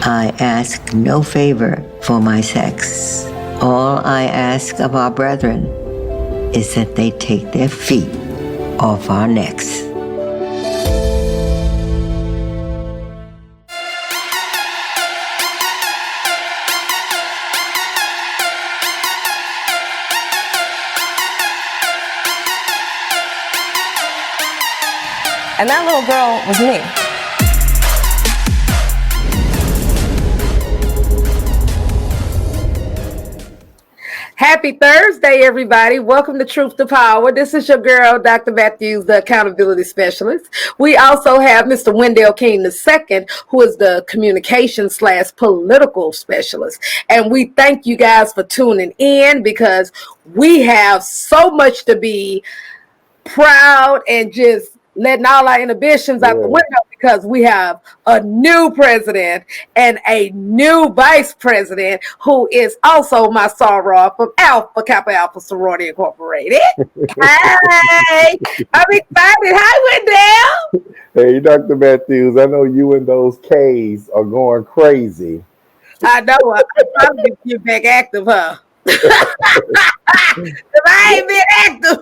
I ask no favor for my sex. All I ask of our brethren is that they take their feet off our necks. And that little girl was me. Happy Thursday, everybody. Welcome to Truth to Power. This is your girl, Dr. Matthews, the Accountability Specialist. We also have Mr. Wendell King II, who is the Communication/Political Specialist. And we thank you guys for tuning in because we have so much to be proud and just letting all our inhibitions out the window because we have a new president and a new vice president who is also my soror from Alpha Kappa Alpha Sorority Incorporated. Hey, I'm excited. Hi, Wendell. Hey, Dr. Matthews, I know you and those K's are going crazy. I know. I'm trying to get back active, huh? Because I ain't been active.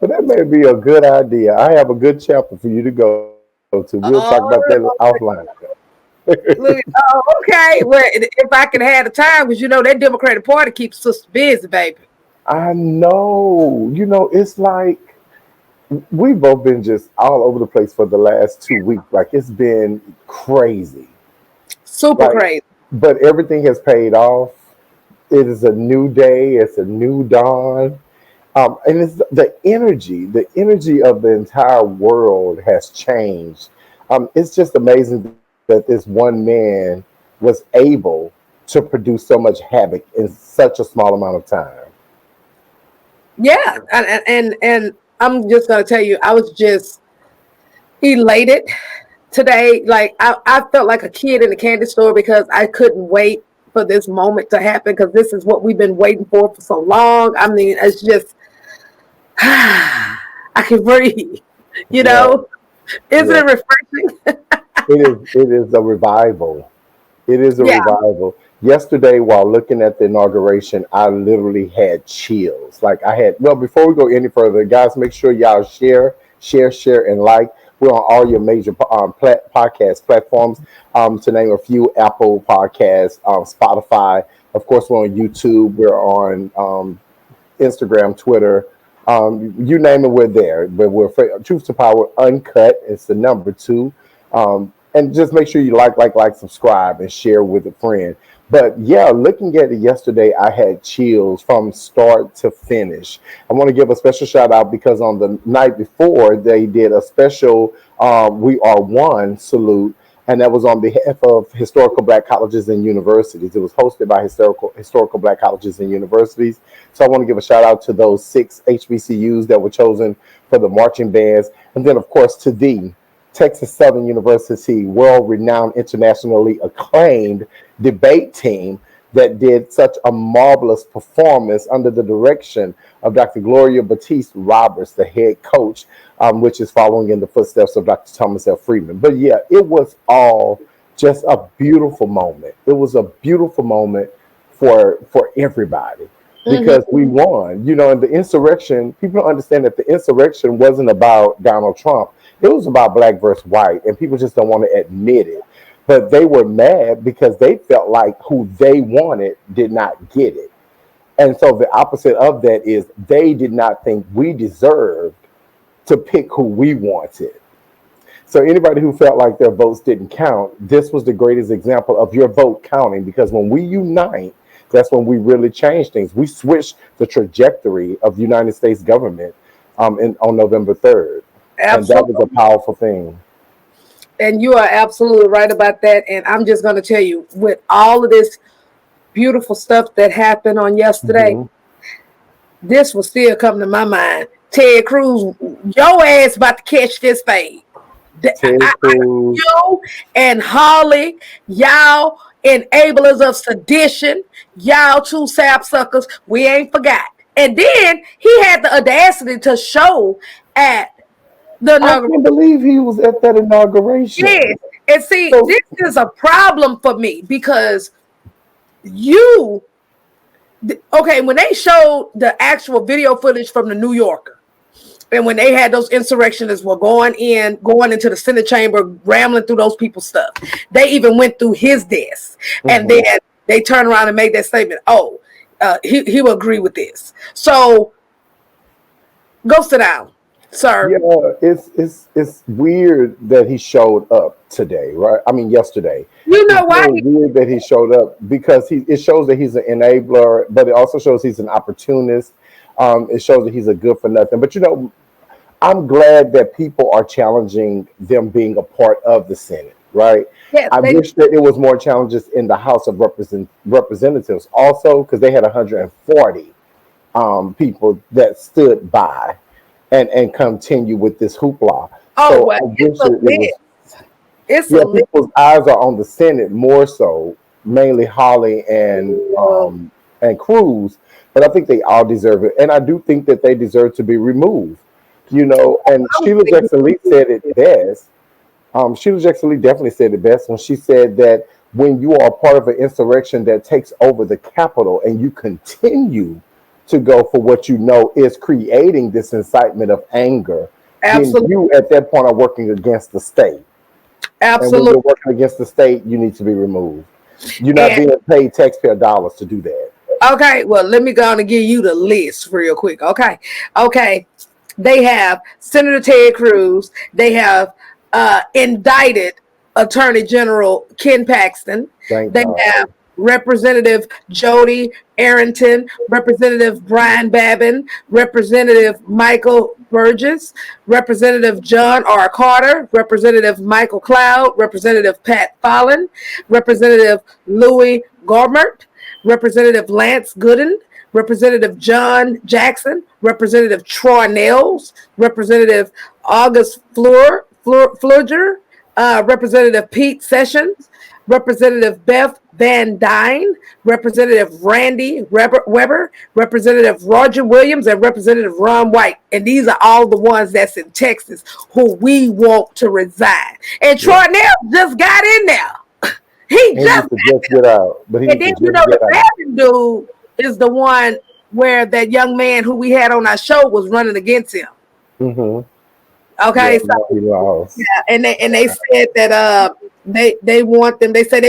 But that may be a good idea. I have a good chapter for you to go to. We'll talk about that offline. Okay. Well, if I can have the time, because you know that Democratic Party keeps us busy, baby. I know. You know, it's like we've both been just all over the place for the last 2 weeks. Like it's been crazy. Super crazy. But everything has paid off. It is a new day. It's a new dawn. And it's the energy of the entire world has changed. It's just amazing that this one man was able to produce so much havoc in such a small amount of time. Yeah, and I'm just gonna tell you, I was just elated today. Like I felt like a kid in a candy store because I couldn't wait for this moment to happen because this is what we've been waiting for so long. I mean, it's just I can breathe, you know. Isn't it refreshing? It is a revival. It is a revival. Yesterday, while looking at the inauguration, I literally had chills. Like I had, well, before we go any further, guys, make sure y'all share, and like. We're on all your major podcast platforms, to name a few: Apple Podcasts, Spotify. Of course, we're on YouTube. We're on Instagram, Twitter. You name it, we're there. But we're Truth to Power Uncut. It's the number 2. And just make sure you like, subscribe, and share with a friend. But yeah, looking at it yesterday, I had chills from start to finish. I want to give a special shout out because on the night before, they did a special We Are One salute. And that was on behalf of historical Black colleges and universities. It was hosted by historical Black colleges and universities. So I want to give a shout out to those 6 HBCUs that were chosen for the marching bands. And then, of course, to the Texas Southern University, world-renowned, internationally acclaimed debate team that did such a marvelous performance under the direction of Dr. Gloria Batiste Roberts, the head coach, which is following in the footsteps of Dr. Thomas F. Friedman. But yeah, it was all just a beautiful moment. It was a beautiful moment for everybody because we won. You know, and the insurrection, people don't understand that the insurrection wasn't about Donald Trump. It was about Black versus white, and people just don't want to admit it. But they were mad because they felt like who they wanted did not get it. And so the opposite of that is they did not think we deserved to pick who we wanted. So anybody who felt like their votes didn't count, this was the greatest example of your vote counting, because when we unite, that's when we really change things. We switched the trajectory of the United States government on November 3rd. Absolutely. And that was a powerful thing. And you are absolutely right about that. And I'm just going to tell you, with all of this beautiful stuff that happened on yesterday, this will still come to my mind. Ted Cruz, your ass about to catch this fade. You and Holly, y'all enablers of sedition, y'all two sapsuckers, we ain't forgot. And then he had the audacity to show at the inauguration. I can't believe he was at that inauguration. Yes. And see, So this is a problem for me because when they showed the actual video footage from the New Yorker, and when they had those insurrectionists were going into the Senate chamber, rambling through those people's stuff, they even went through his desk, and then they turned around and made that statement. Oh, he will agree with this. So go sit down, sir. yeah, it's weird that he showed up today, right? I mean, yesterday. You know It's why? very weird that he showed up because it shows that he's an enabler, but it also shows he's an opportunist. It shows that he's a good for nothing. But I'm glad that people are challenging them being a part of the Senate, right? Yes, I wish that there was more challenges in the House of Representatives also, because they had 140 people that stood by and continue with this hoopla. Oh, So well, I wish it's a it was, list. It's a yeah, list. people's eyes are on the Senate more so, mainly Holly and Cruz, but I think they all deserve it, and I do think that they deserve to be removed. And Sheila Jackson Lee said it best. Sheila Jackson Lee definitely said it best when she said that when you are part of an insurrection that takes over the Capitol and you continue to go for what you know is creating this incitement of anger, then Absolutely. you at that point are working against the state. And when Absolutely. you're working against the state, you need to be removed. You're not And being paid taxpayer dollars to do that. okay, well, let me go on and give you the list real quick. Okay. They have Senator Ted Cruz. They have indicted Attorney General Ken Paxton. Thank They God. have Representative Jody Arrington, Representative Brian Babin, Representative Michael Burgess, Representative John R. Carter, Representative Michael Cloud, Representative Pat Fallon, Representative Louis Gohmert, Representative Lance Gooden, Representative John Jackson, Representative Troy Nels, Representative August Flurger, Representative Pete Sessions, Representative Beth Van Dyne, Representative Randy Weber, Representative Roger Williams, and Representative Ron White. And these are all the ones that's in Texas who we want to resign. And Yeah. Troy Nels just got in there. He He just needs to just get out. But he and needs then to just the get out. Babin dude is the one where that young man who we had on our show was running against him. Mm-hmm. Yeah, Okay, so no, he lost. yeah, and they said that they want them. They said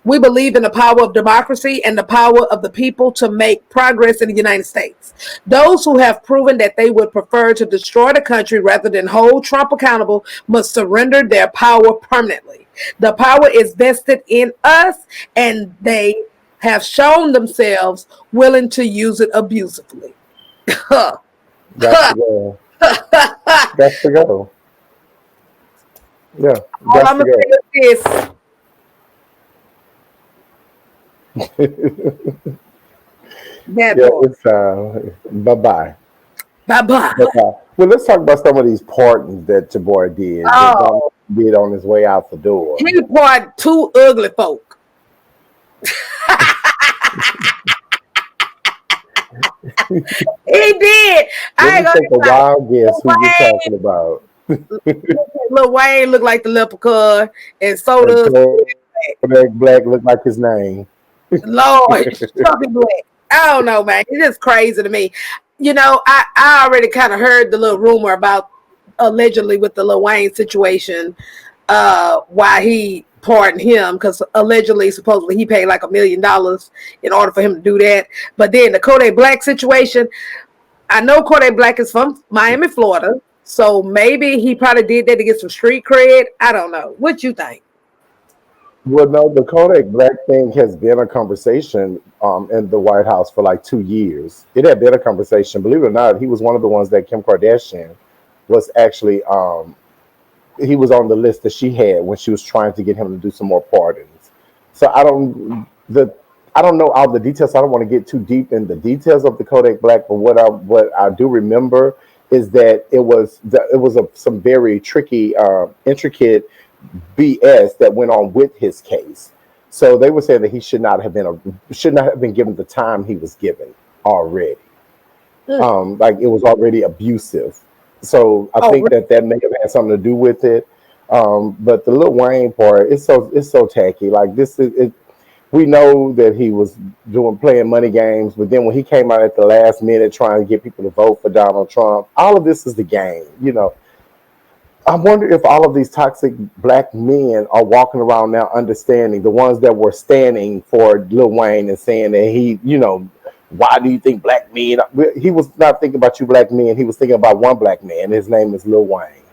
we believe in the power of democracy and the power of the people to make progress in the United States. Those who have proven that they would prefer to destroy the country rather than hold Trump accountable must surrender their power permanently. The power is vested in us, and they have shown themselves willing to use it abusively. That's the goal. That's the goal. Yeah, All that's I'm gonna the say is this. goal. That Yeah, boy. it's bye-bye. Bye-bye. Bye-bye. Well, let's talk about some of these pardons that your boy did. That Donald Oh, did on his way out the door. he part two ugly folk. He did. Let I me ain't take a gonna wild guess who you're lie. talking about. Lil Wayne looked like the leprechaun, and so And does Kodak Black looked like his name. Lord Chucky Black. I don't know, man. It's just crazy to me. I already kind of heard the little rumor about allegedly with the Lil Wayne situation, why he pardoned him because allegedly, supposedly, he paid like $1 million in order for him to do that. But then the Kodak Black situation, I know Kodak Black is from Miami, Florida, so maybe he probably did that to get some street cred. I don't know. What you think? Well, no, the Kodak Black thing has been a conversation in the White House for like 2 years. It had been a conversation. Believe it or not, he was one of the ones that Kim Kardashian was actually he was on the list that she had when she was trying to get him to do some more pardons. So I don't know all the details. I don't want to get too deep in the details of the Kodak Black, but what I do remember is that it was some very tricky, intricate BS that went on with his case. So they were saying that he should not have been given the time he was given already. Like it was already abusive. So I Oh, think that may have had something to do with it. But the Lil Wayne part, it's so tacky. Like this is it. We know that he was doing playing money games, but then when he came out at the last minute trying to get people to vote for Donald Trump, all of this is the game. I wonder if all of these toxic black men are walking around now understanding, the ones that were standing for Lil Wayne and saying that why do you think black men? He was not thinking about you black men. He was thinking about one black man. His name is Lil Wayne.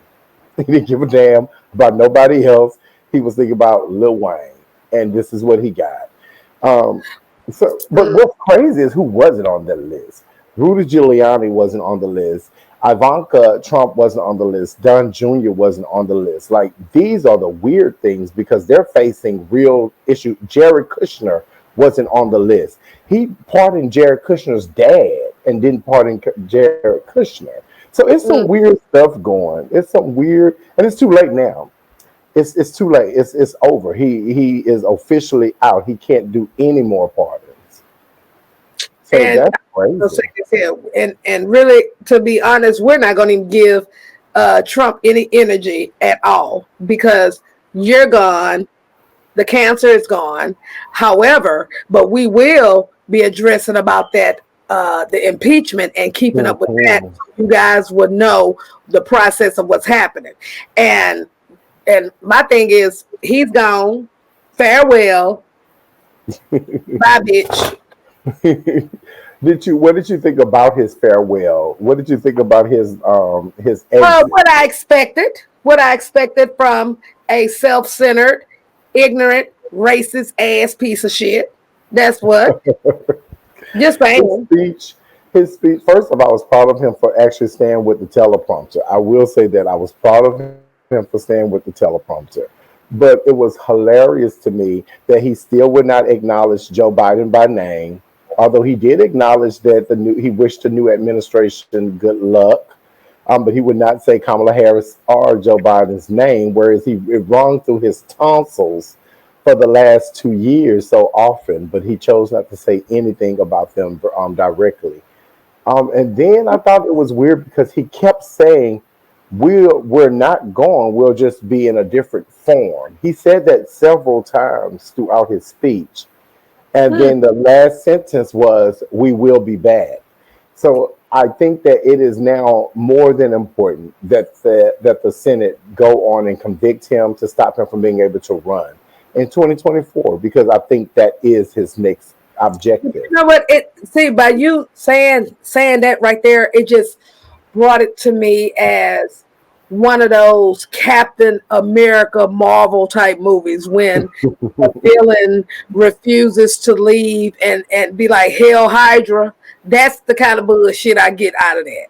He didn't give a damn about nobody else. He was thinking about Lil Wayne, and this is what he got. Um, but what's crazy is who wasn't on the list. Rudy Giuliani wasn't on the list. Ivanka Trump wasn't on the list. Don Jr. wasn't on the list. Like these are the weird things because they're facing real issue. Jared Kushner wasn't on the list. He pardoned Jared Kushner's dad and didn't pardon Jared Kushner. So it's some weird stuff going. It's some weird, and it's too late now. It's too late. It's over. He is officially out. He can't do any more pardons. So And that's I'll say crazy. this here, and really, to be honest, we're not going to give Trump any energy at all because you're gone. The cancer is gone. However, but we will be addressing about that the impeachment and keeping up with that. Mhm. So you guys would know the process of what's happening. And and my thing is, he's gone. Farewell, bye, bitch. What did you think about his farewell? What did you think about his Well, exit? what I expected from a self-centered, ignorant, racist ass piece of shit. That's what. Just His saying. speech, his speech. First of all, I was proud of him for actually staying with the teleprompter. I will say that I was proud of him for staying with the teleprompter. But it was hilarious to me that he still would not acknowledge Joe Biden by name, although he did acknowledge that he wished the new administration good luck. But he would not say Kamala Harris or Joe Biden's name, whereas it rung through his tonsils for the last 2 years so often, but he chose not to say anything about them directly. And then I thought it was weird because he kept saying, we're not gone, we'll just be in a different form. He said that several times throughout his speech. And Hmm. then the last sentence was, we will be back. So I think that it is now more than important that the Senate go on and convict him to stop him from being able to run in 2024 because I think that is his next You objective. know what? It see by you saying that right there, it just brought it to me as one of those Captain America Marvel type movies when a villain refuses to leave and be like Hell Hydra. That's the kind of bullshit I get out of that.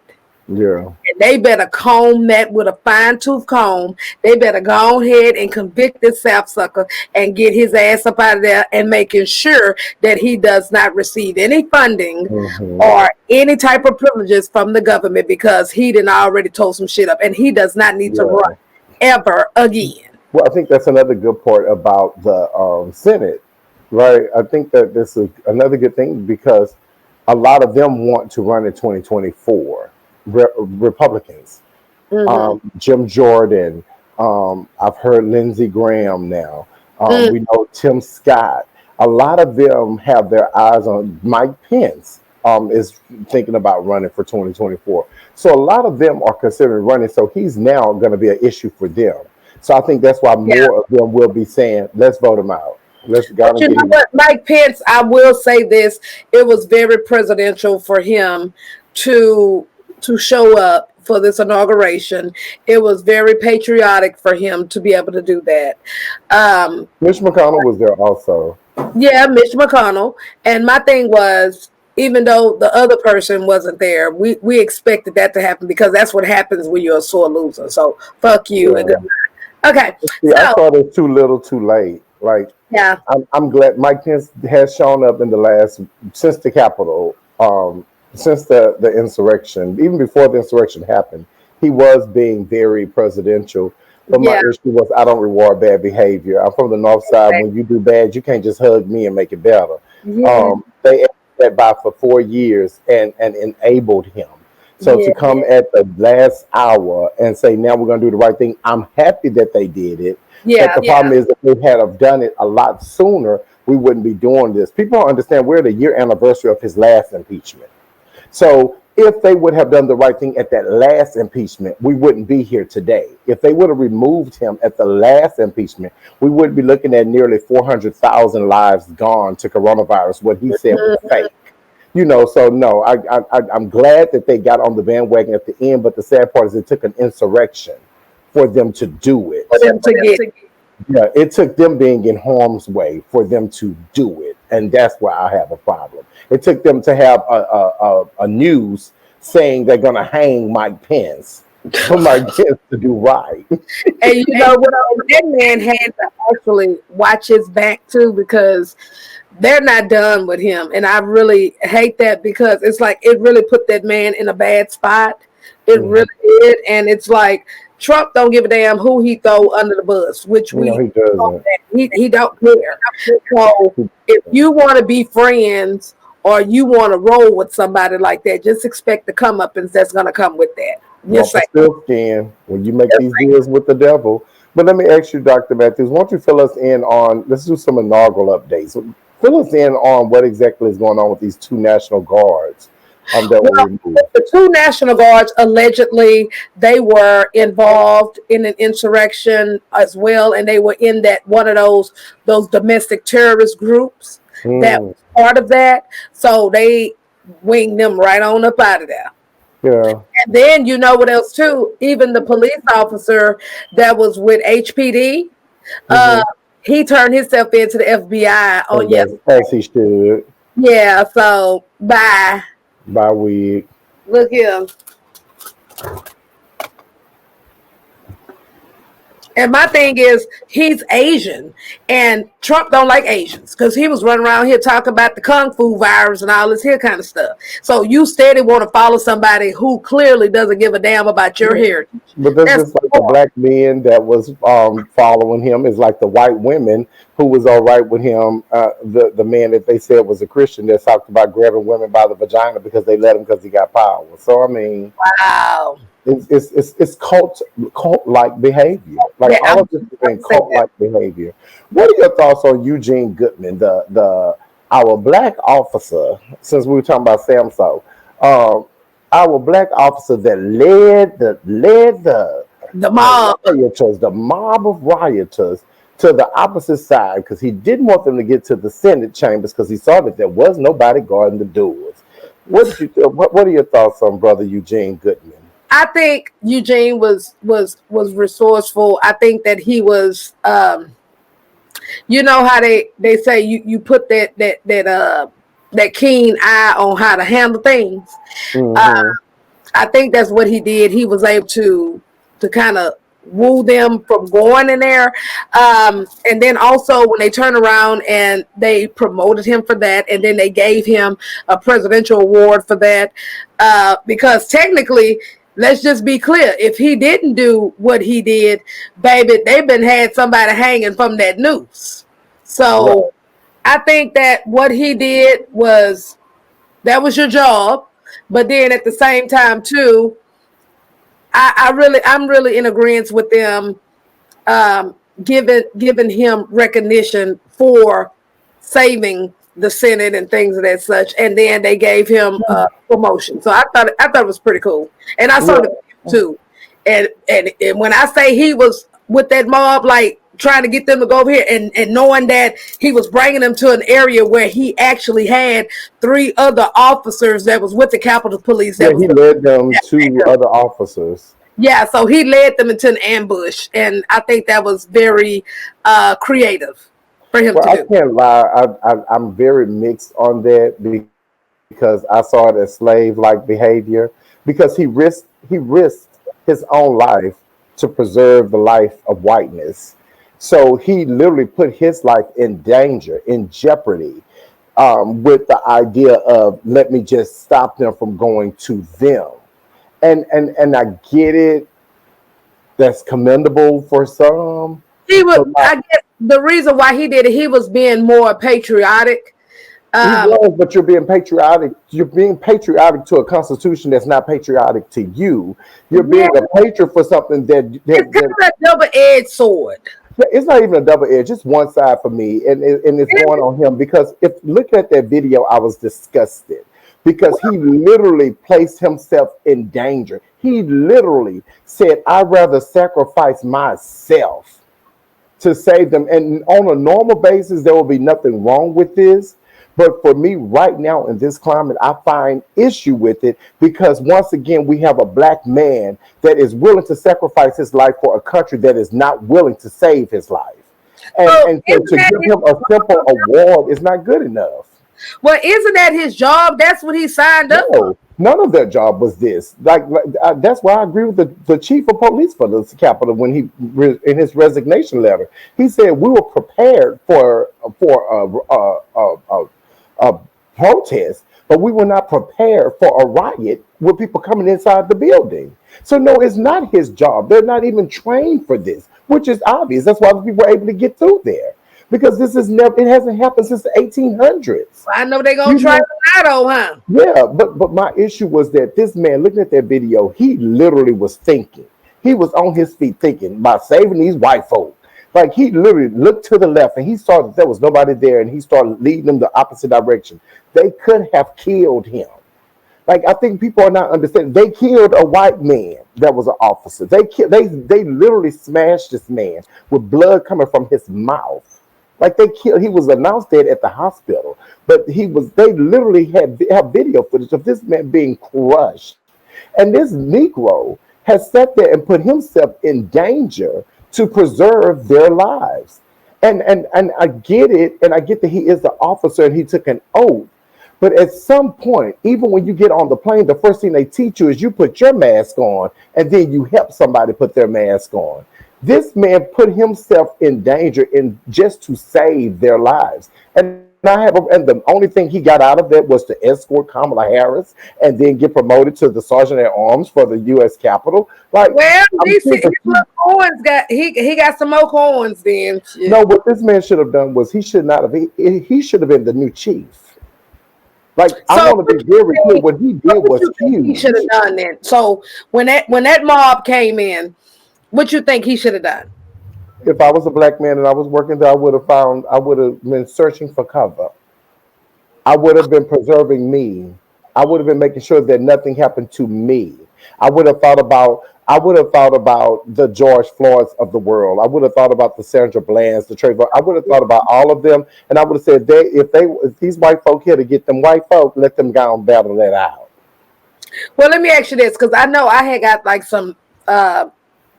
Yeah. And they better comb that with a fine tooth comb. They better go ahead and convict this sapsucker and get his ass up out of there and making sure that he does not receive any funding Hmm. or any type of privileges from the government because he done already told some shit up and he does not need to run Yeah. ever again. Well, I think that's another good part about the Senate, right? I think that this is another good thing because a lot of them want to run in 2024. Republicans, Mm-hmm. Jim Jordan. I've heard Lindsey Graham now. Mm, We know Tim Scott. A lot of them have their eyes on Mike Pence. Is thinking about running for 2024. So a lot of them are considering running. So he's now going to be an issue for them. So I think that's why yeah. more of them will be saying, "Let's vote him out. Let's go But and you get know him." what, Mike Pence, I will say this: it was very presidential for him to show up for this inauguration. It was very patriotic for him to be able to do that. Um, Mitch McConnell was there also. yeah, Mitch McConnell. And my thing was, even though the other person wasn't there, we expected that to happen because that's what happens when you're a sore loser. So fuck you and good. Yeah. Okay, See, I so thought it was too little, too late. Like yeah, I'm glad Mike Pence has shown up in the last since the Capitol, since the insurrection, even before the insurrection happened. He was being very presidential. But my yeah, issue was I don't reward bad behavior. I'm from the North Side. When you do bad, you can't just hug me and make it better. yeah. They asked that by for 4 years and enabled him. So Yeah. to come at the last hour and say, now we're going to do the right thing, I'm happy that they did it. But Yeah. the problem is, if they had have done it a lot sooner, we wouldn't be doing this. People don't understand we're at the year anniversary of his last impeachment. So if they would have done the right thing at that last impeachment, we wouldn't be here today. If they would have removed him at the last impeachment, we would be looking at nearly 400,000 lives gone to coronavirus, what he said was fake. So no, I'm glad that they got on the bandwagon at the end, but the sad part is it took an insurrection for them to do For it. them to get. Yeah, it took them being in harm's way for them to do it, and that's where I have a problem. It took them to have a news saying they're going to hang Mike Pence for Mike Pence to do right. And you know what? That man had to actually watch his back too, because they're not done with him. And I really hate that, because it's like it really put that man in a bad spot. It really did. And it's like Trump don't give a damn who he throw under the bus, which No, we he doesn't. he don't care. So if you want to be friends or you want to roll with somebody like that, just expect the comeuppance that's gonna come with that. Just Rumple like still skin when you make these deals with the devil. But let me ask you, Dr. Matthews, why don't you fill us in on, let's do some inaugural updates. Fill us in on what exactly is going on with these two National Guards that were removed. the two National Guards, allegedly they were involved in an insurrection as well, and they were in that one of those domestic terrorist groups that Mm, was part of that. So they winged them right on up out of there. yeah. And then you know what else too? Even the police officer that was with HPD, uh, Mm-hmm. he turned himself into the FBI on yesterday. As he should. Yeah, so bye. By week. Look here. And my thing is, he's Asian, and Trump don't like Asians, because he was running around here talking about the kung fu virus and all this here kind of stuff. So you steady want to follow somebody who clearly doesn't give a damn about your heritage. But that's That's just like the black men that was following him is like the white women who was all right with him. The man that they said was a Christian that talked about grabbing women by the vagina because they let him because he got power. So I mean, wow. it's cult like behavior. Like Yeah, all of this has been cult like behavior. What are your thoughts on Eugene Goodman, the our black officer? Since we were talking about Samso, our black officer that led the mob. rioters, the mob of rioters, to the opposite side because he didn't want them to get to the Senate chambers because he saw that there was nobody guarding the doors. What are your thoughts on Brother Eugene Goodman? I think Eugene was resourceful. I think that he was, you know how they say you put that keen eye on how to handle things. Mm-hmm. I think that's what he did. He was able to kind of woo them from going in there. And then also when they turned around and they promoted him for that, and then they gave him a presidential award for that. Because technically, let's just be clear, if he didn't do what he did, baby, they've been had somebody hanging from that noose. So I think that what he did was, that was your job. But then at the same time too, I'm really in agreement with them, giving him recognition for saving the Senate and things of that such, and then they gave him a promotion. So I thought it was pretty cool, and I saw Yeah. the video too. And when I say he was with that mob, like trying to get them to go over here, and knowing that he was bringing them to an area where he actually had 3 other officers that was with the Capitol Police. Yeah, That was he led them to other officers. yeah, so he led them into an ambush, and I think that was very creative for him Well, to I do. can't lie. I'm very mixed on that because I saw it as slave-like behavior. Because he risked his own life to preserve the life of whiteness. So he literally put his life in danger, in jeopardy, with the idea of let me just stop them from going to them. And I get it. That's commendable for some, He was, but I guess, the reason why he did it. He was being more patriotic, He was, but you're being patriotic. You're being patriotic to a constitution that's not patriotic to you. You're Yeah, being a patriot for something it's kind of a double-edged sword. it's not even a double edge. It's one side for me, and it's going on him because if looking at that video, I was disgusted because he literally placed himself in danger. He literally said, "I'd rather sacrifice myself to save them." And on a normal basis, there will be nothing wrong with this. But for me, right now in this climate, I find issue with it because once again, we have a black man that is willing to sacrifice his life for a country that is not willing to save his life. So And so isn't to that give his him a simple job? award is not good enough. Well, isn't that his job? That's what he signed up for. No, none of their job was this. That's why I agree with the chief of police for the Capitol when in his resignation letter, he said we were prepared for a protest, but we were not prepared for a riot with people coming inside the building. So no, it's not his job. They're not even trained for this, which is obvious. That's why the people were able to get through there because this is never. It hasn't happened since the 1800s. I know they're gonna You try know, it out, huh? yeah, but my issue was that this man, looking at that video, he literally was thinking. He was on his feet thinking about saving these white folk. Like he literally looked to the left and he saw that there was nobody there, and he started leading them the opposite direction. They could have killed him. Like I think people are not understanding. They killed a white man that was an officer. They literally smashed this man with blood coming from his mouth. Like they killed. He was announced dead at the hospital, but he was. They literally have video footage of this man being crushed, and this Negro has sat there and put himself in danger to preserve their lives. And I get it, and I get that he is the officer and he took an oath. But at some point, even when you get on the plane, the first thing they teach you is you put your mask on and then you help somebody put their mask on. This man put himself in danger in just to save their lives. And the only thing he got out of that was to escort Kamala Harris and then get promoted to the sergeant at arms for the U.S. Capitol. Like, Well, I'm his sure little coins got he got some more coins then. Shit. no, what this man should have done was he should not have. He should have been the new chief. Like I So want to be very clear. What he did what was you think he huge. should have done then? So when that mob came in, what you think he should have done? If I was a black man and I was working there, I would have been searching for cover. I would have been preserving me. I would have been making sure that nothing happened to me. I would have thought about the George Floyds of the world. I would have thought about the Sandra Bland's, the Trayvon. I would have thought about all of them, and I would have said, if these white folk here to get them white folk, let them go and battle that out. Well, let me ask you this, because I know I had got like some.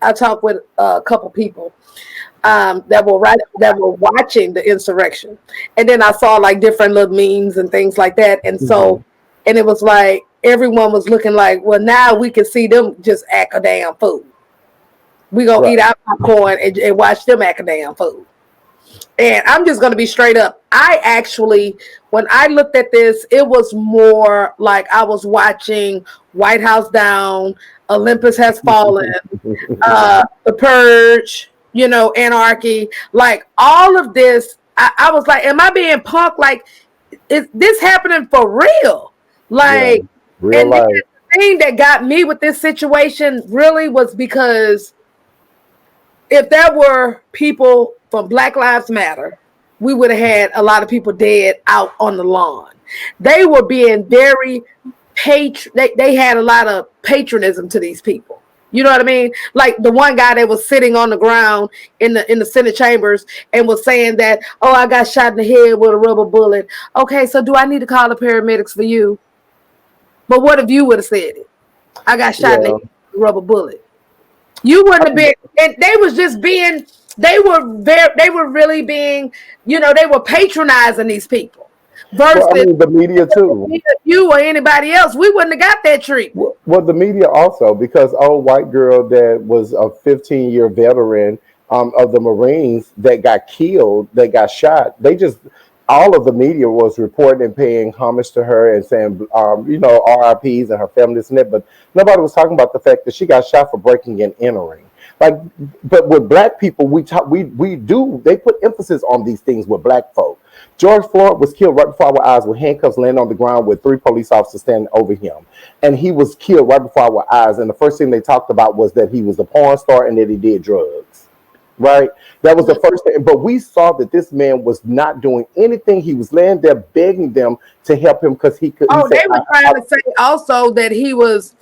I talked with a couple people that were watching the insurrection, and then I saw like different little memes and things like that, and so, and it was like everyone was looking like, well, now we can see them just act a damn fool. We gonna Right. eat our popcorn and watch them act a damn fool. And I'm just gonna be straight up. I actually, when I looked at this, it was more like I was watching White House Down, Olympus Has Fallen, The Purge, Anarchy, like all of this. I was like, am I being punked? Like, is this happening for real? Like, Yeah. Real and then life. the thing that got me with this situation really was because if there were people from Black Lives Matter, we would have had a lot of people dead out on the lawn. They were being very they had a lot of patronism to these people. You know what I mean? Like the one guy that was sitting on the ground in the Senate chambers and was saying that, oh, I got shot in the head with a rubber bullet. Okay, so do I need to call the paramedics for you? But what if you would have said it? I got shot in the Yeah. head with a rubber bullet. You wouldn't have been, and they was just being, they were really being, they were patronizing these people. Well, I Versus mean, the media too. you or anybody else, we wouldn't have got that treatment. Well, the media also, because old white girl that was a 15-year veteran of the Marines that got killed, that got shot, all of the media was reporting and paying homage to her and saying, RIPs and her family, this and that, but nobody was talking about the fact that she got shot for breaking and entering. Like, but with black people, they put emphasis on these things with black folk. George Floyd was killed right before our eyes with handcuffs laying on the ground with 3 police officers standing over him. And he was killed right before our eyes. And the first thing they talked about was that he was a porn star and that he did drugs. Right? That was the first thing. But we saw that this man was not doing anything. He was laying there begging them to help him because he could. Oh, they were trying to say also that he was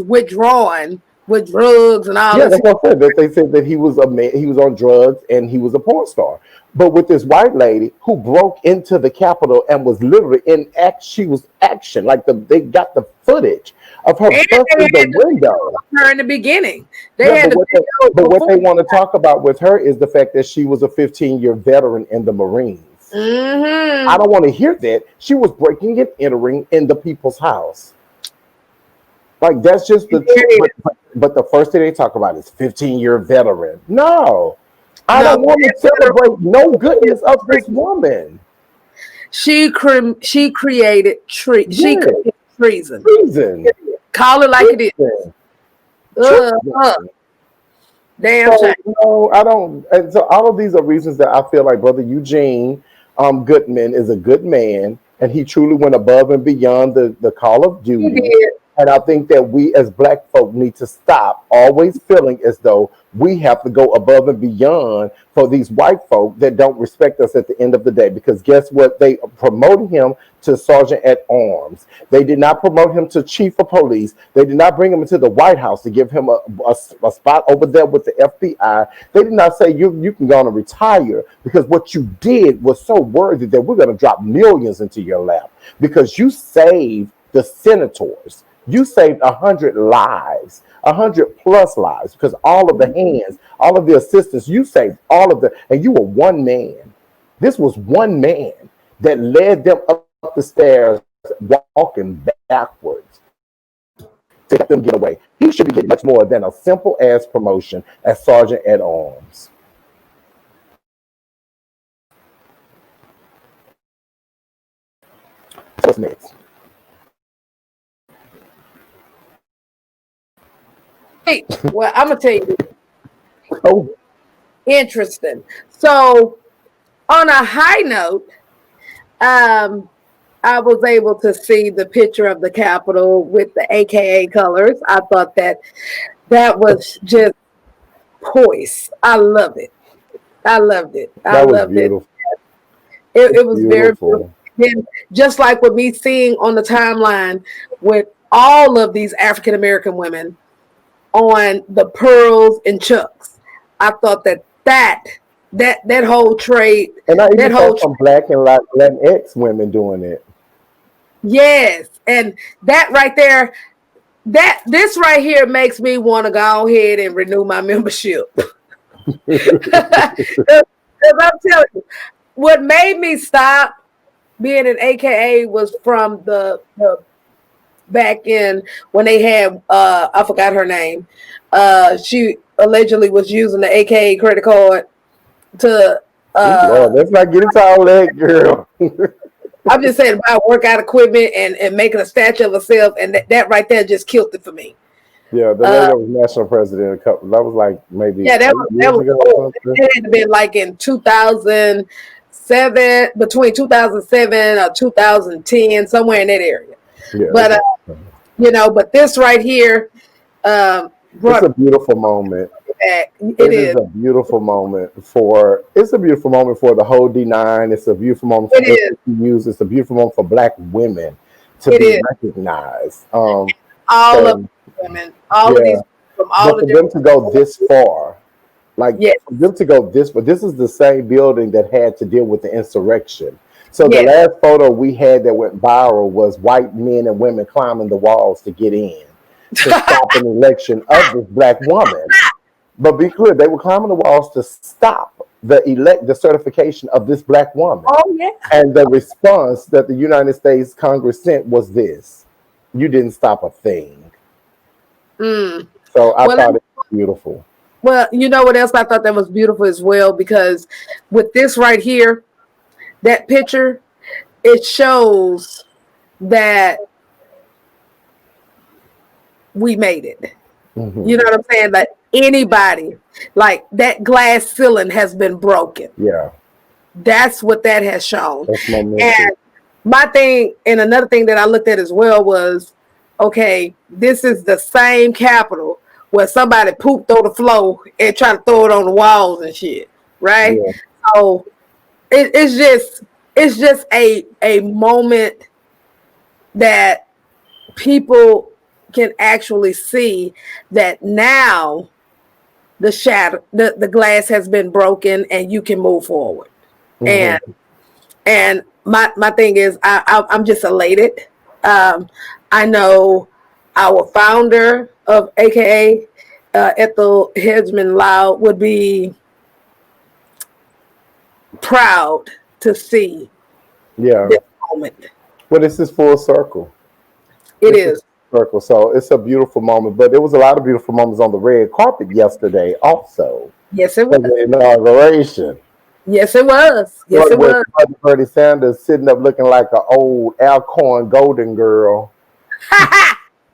withdrawn with drugs and all Yeah, this. that's what I said. That they said that he was a man, he was on drugs and he was a porn star. But with this white lady who broke into the Capitol and was literally in act, she was action. Like they got the footage of her busting the window. Her in the beginning, but what they want to talk about with her is the fact that she was a 15-year veteran in the Marines. Mm-hmm. I don't want to hear that. She was breaking and entering in the people's house. Like that's just the truth. But the first thing they talk about is 15-year veteran. No, I don't want to celebrate no goodness of this woman. She created treason. Treason. Call it like it is. Damn shame. No, I don't. And so all of these are reasons that I feel like Brother Eugene Goodman is a good man, and he truly went above and beyond the call of duty. And I think that we as Black folk need to stop always feeling as though we have to go above and beyond for these white folk that don't respect us at the end of the day. Because guess what? They promoted him to Sergeant at Arms. They did not promote him to Chief of Police. They did not bring him into the White House to give him a spot over there with the FBI. They did not say you can go on and retire, because what you did was so worthy that we're going to drop millions into your lap because you saved the senators. You saved 100 lives, 100+ lives, because all of the hands, all of the assistants, you saved all of and you were one man. This was one man that led them up the stairs, walking backwards to help them get away. He should be getting much more than a simple ass promotion as Sergeant at Arms. What's next? Well, I'm gonna tell you. Oh, interesting. So, on a high note, I was able to see the picture of the Capitol with the AKA colors. I thought that was just poise. I love it. I loved it. That was beautiful. It was beautiful. Very beautiful. Just like with me seeing on the timeline with all of these African American women on the pearls and chucks, I thought that whole trade, and I even saw some Black and Latinx women doing it. Yes, and that right there, this right here makes me want to go ahead and renew my membership. Because I'm telling you, what made me stop being an AKA was from the back in when they had I forgot her name. She allegedly was using the AKA credit card to let's not get into all that, girl. I'm just saying about workout equipment and making a statue of herself, and that right there just killed it for me. Yeah, the lady that was national president that was like maybe that had to be like in 2007, between 2007 or 2010, somewhere in that area. Yeah, but but this right here, it's a beautiful moment. It is a beautiful moment for the whole D9. It's a beautiful moment for HBCUs. It's a beautiful moment for Black women to be recognized. All of women, all of these from all of them to go this far, for them to go this far. This is the same building that had to deal with the insurrection. So the last photo we had that went viral was white men and women climbing the walls to get in to stop an election of this Black woman. But be clear, they were climbing the walls to stop the certification of this Black woman. Oh yeah. And the response that the United States Congress sent was this: you didn't stop a thing. So I thought it was beautiful. Well, you know what else I thought that was beautiful as well? Because with this right here, that picture, it shows that we made it. Mm-hmm. You know what I'm saying? That anybody, like that glass ceiling has been broken. Yeah. That's what that has shown. That's momentum. And my thing, and another thing that I looked at as well was, okay, this is the same Capitol where somebody pooped on the floor and tried to throw it on the walls and shit, right? Yeah. So it's just a moment that people can actually see that now the glass has been broken and you can move forward. And Mm-hmm. and my thing is I'm just elated. I know our founder of AKA Ethel Hedgeman Loud would be proud to see Yeah. this moment. But this is full circle. It This is is. circle. So it's a beautiful moment. But there was a lot of beautiful moments on the red carpet yesterday also. Yes, it For was. the inauguration. Yes, it was. Yes, What it with was. Bernie Sanders sitting up looking like an old Alcorn Golden Girl.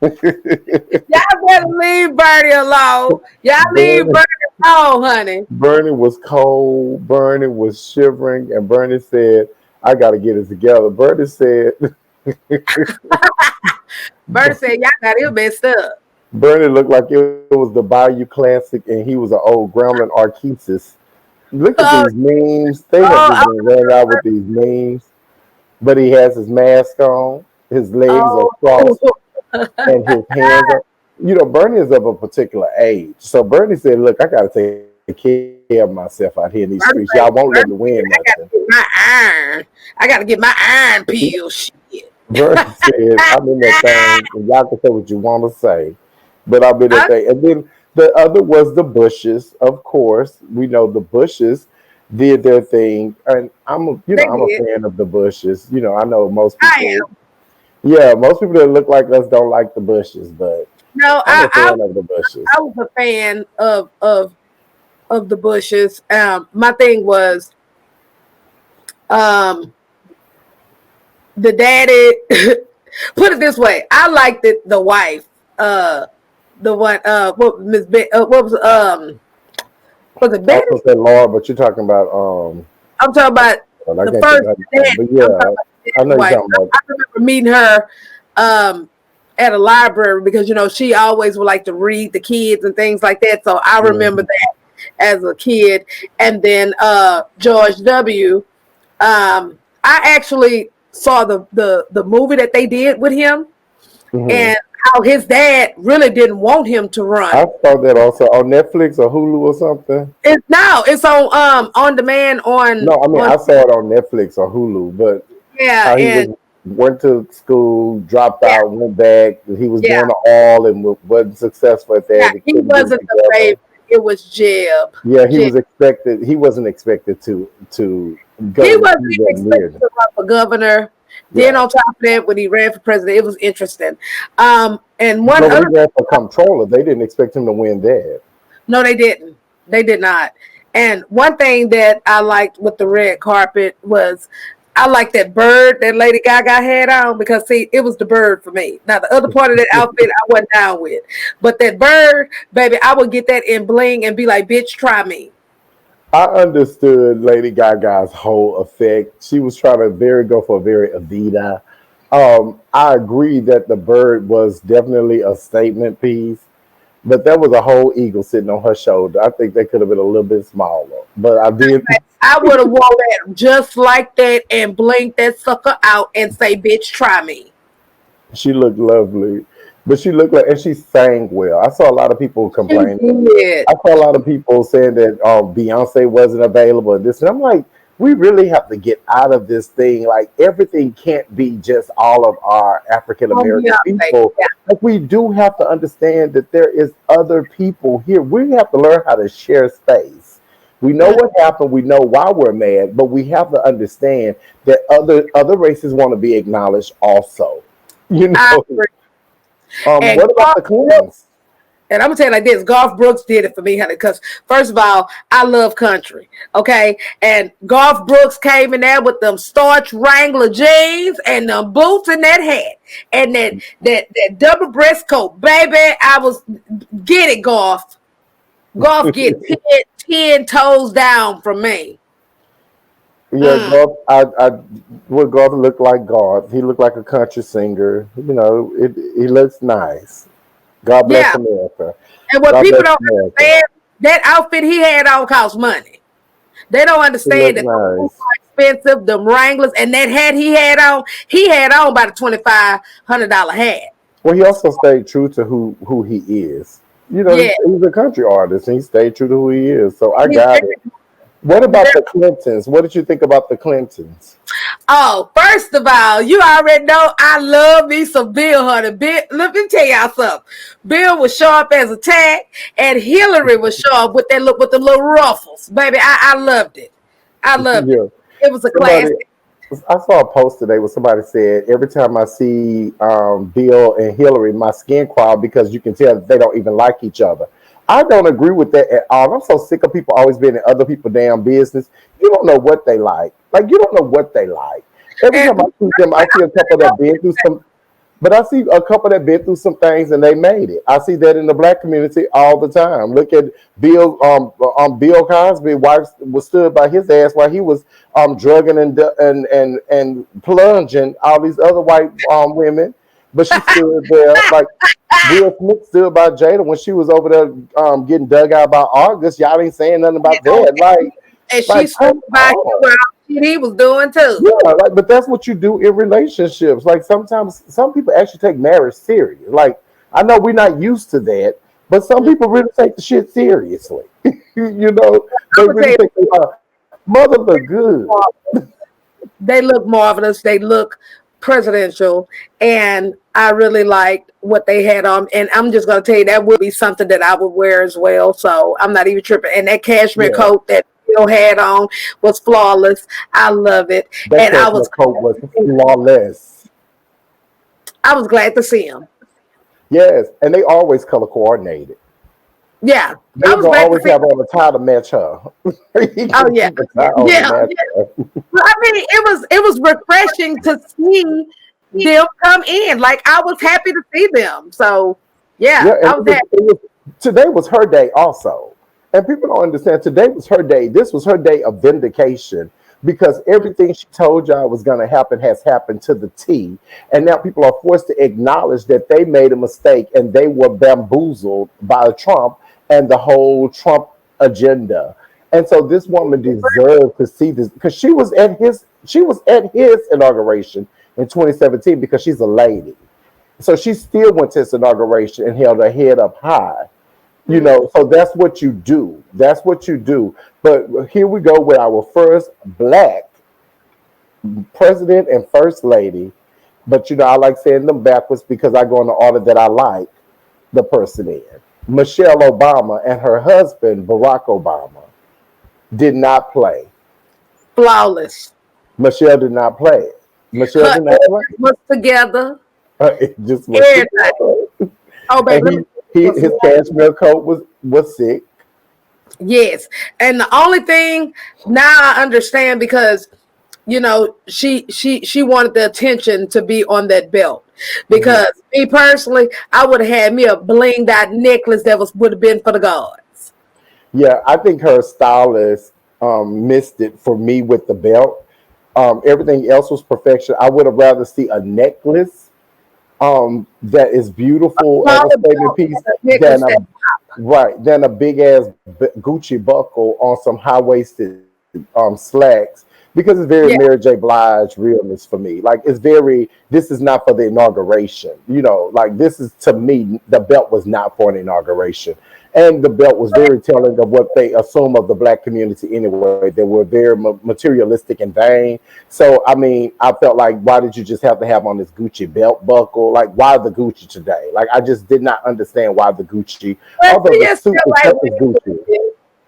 Y'all better leave Bernie alone. Y'all leave Bernie, Bernie alone, honey. Bernie was cold. Bernie was shivering, and Bernie said, "I got to get it together." Bernie said, Bernie said, y'all got him messed up. "Bernie looked like it was the Bayou Classic, and he was an old Gremlin Arkeesis." Look at Oh, these memes. They have oh, just been running out with these memes. But he has his mask on, his legs are oh, crossed, oh. and his hands are. You know, Bernie is of a particular age. So Bernie said, "Look, I got to take care of myself out here in these streets. Y'all won't let me win I gotta nothing." get my iron. I gotta get my iron peel. Shit. Bernie said, "I'm in that thing, and y'all can say what you want to say, but I'm in that I thing." And then the other was the Bushes. Of course, we know the Bushes did their thing, and they I'm a did. fan of the Bushes. I know most I people. am. Yeah, most people that look like us don't like the Bushes, but No, I'm a fan of the Bushes. I was a fan of the Bushes. My thing was um the daddy. Put it this way, I liked it. The wife, the one, what Miss what was it I Betty? was gonna say Laura, but you're talking about I'm talking about I the can't think first of her name, daddy. but I'm talking yeah, about the I daddy know you're wife. talking about. I remember meeting her at a library because she always would like to read the kids and things like that. So I remember Mhm. that as a kid. And then George W. I actually saw the movie that they did with him Mhm. and how his dad really didn't want him to I run. saw that also on Netflix or Hulu or something. It's on demand No, I mean on I saw it on Netflix or Hulu, but yeah, how he and was went to school, dropped yeah, out, went back. He was yeah, doing it all and wasn't successful at yeah. that. He He couldn't get it wasn't the together. favorite. It was Jeb. Yeah, he Jeb. was expected. He wasn't expected to He go wasn't even anywhere expected near. to run for governor. Then Yeah, on top of that, when he ran for president, it was interesting. And one but when he other ran for comptroller, they didn't expect him to win that. no, they didn't. They did not. And one thing that I liked with the red carpet was I liked that bird that Lady Gaga had on because see, it was the bird for me. Now the other part of that outfit I wasn't down with. But that bird, baby, I would get that in bling and be like, bitch, try me. I understood Lady Gaga's whole effect. She was trying to go for a very Evita. I agree that the bird was definitely a statement piece, but there was a whole eagle sitting on her shoulder. I think they could have been a little bit smaller, but I did. I would have worn that just like that and blinked that sucker out and say, bitch, try me. She looked lovely, but she looked like, and she sang well. I saw a lot of people She complaining. did. I saw a lot of people saying that Beyonce wasn't available and this, and I'm like, we really have to get out of this thing. Like everything can't be just all of our African Oh, American Beyonce. people. Yeah. Like we do have to understand that there is other people here. We have to learn how to share space. We know Mm, what happened. We know why we're mad, but we have to understand that other races want to be acknowledged also. You I know. agree. And What about the Clintons? And I'm gonna tell you like this: Garth Brooks did it for me, honey. Because first of all, I love country, okay. And Garth Brooks came in there with them starch Wrangler jeans and them boots and that hat and that double breast coat, baby. I was get it, Garth. Garth get 10 toes down from me. Yeah, Garth. What Garth looked like Garth. He looked like a country singer. He looks nice. God bless Yeah. America. And what God people bless don't America. understand, that outfit he had on cost money. They don't He understand looked that the boots nice. are expensive, the Wranglers, and that hat he had on about a $2,500 hat. Well, he also stayed true to who he is. Yeah, He's a country artist, and he stayed true to who he is. So I he's got it. very, What very. about the Clintons? What did you think about the Clintons? Oh, first of all, you already know I love me some Bill Hunter. Bill, let me tell y'all something. Bill was sharp as a tack, and Hillary was sharp with that look with the little ruffles. Baby, I loved it. I loved it. Yeah. It was a Somebody, classic. I saw a post today where somebody said, every time I see Bill and Hillary, my skin crawl because you can tell that they don't even like each other. I don't agree with that at all. I'm so sick of people always being in other people's damn business. You don't know what they like. Like, you don't know what they like. Every And time I see them, I see a couple that been through some. But I see a couple that been through some things and they made it. I see that in the black community all the time. Look at Bill Cosby. Wife was stood by his ass while he was drugging and plunging all these other white women, but she stood there. Like Will Smith stood by Jada when she was over there getting dug out by August. Y'all ain't saying nothing about that. and she Like stood come by him on. where all shit he was doing too. Yeah, like, but that's what you do in relationships. Like sometimes some people actually take marriage serious. Like I know we're not used to that, but some people really take the shit seriously. I'm They gonna tell really you, think mother look good. they look marvelous. They look presidential, and I really liked what they had on. And I'm just gonna tell you that would be something that I would wear as well. So I'm not even tripping. And that cashmere Yeah, coat that Bill had on was flawless. I love it, that and cashmere coat was flawless. I was glad to see him. Yes, and they always color coordinated. Yeah, They I was gonna glad to always see. have on a tie to match her. He Oh gonna yeah, keep a tie on to yeah. match her. Well, I mean, it was refreshing to see them come in. Like I was happy to see them. So Yeah, yeah, and I was happy. today was her day also. And people don't understand today was her day. This was her day of vindication because everything she told y'all was going to happen has happened to the T. And now people are forced to acknowledge that they made a mistake and they were bamboozled by Trump and the whole Trump agenda. And so this woman deserved to see this because she was at his inauguration in 2017 because she's a lady. So she still went to his inauguration and held her head up high. So that's what you do. That's what you do. But here we go with our first black president and first lady. But I like saying them backwards because I go in the order that I like the person in. Michelle Obama and her husband, Barack Obama, did not play. Flawless. Michelle did not play. Michelle Her did not play. edges was together. It just was Everything. together. Oh, baby, And let me his cashmere coat was sick. yes. And the only thing now I understand because she wanted the attention to be on that belt. Mhm. Because me personally, I would have had me a blinged out necklace that would have been for the gods. Yeah, I think her stylist missed it for me with the belt. Everything else was perfection. I would have rather see a necklace that is beautiful as Smaller a statement belt piece and a necklace than that than a big ass Gucci buckle on some high waisted slacks because it's very yeah. Mary J. Blige realness for me. Like it's very. This is not for the inauguration. Like this is to me the belt was not for an inauguration. And the belt was very telling of what they assume of the black community anyway. They were very materialistic and vain. So, I mean, I felt like, why did you just have to have on this Gucci belt buckle? Like, why the Gucci today? Like, I just did not understand why the Gucci, But although she the just suit felt like itself is Gucci.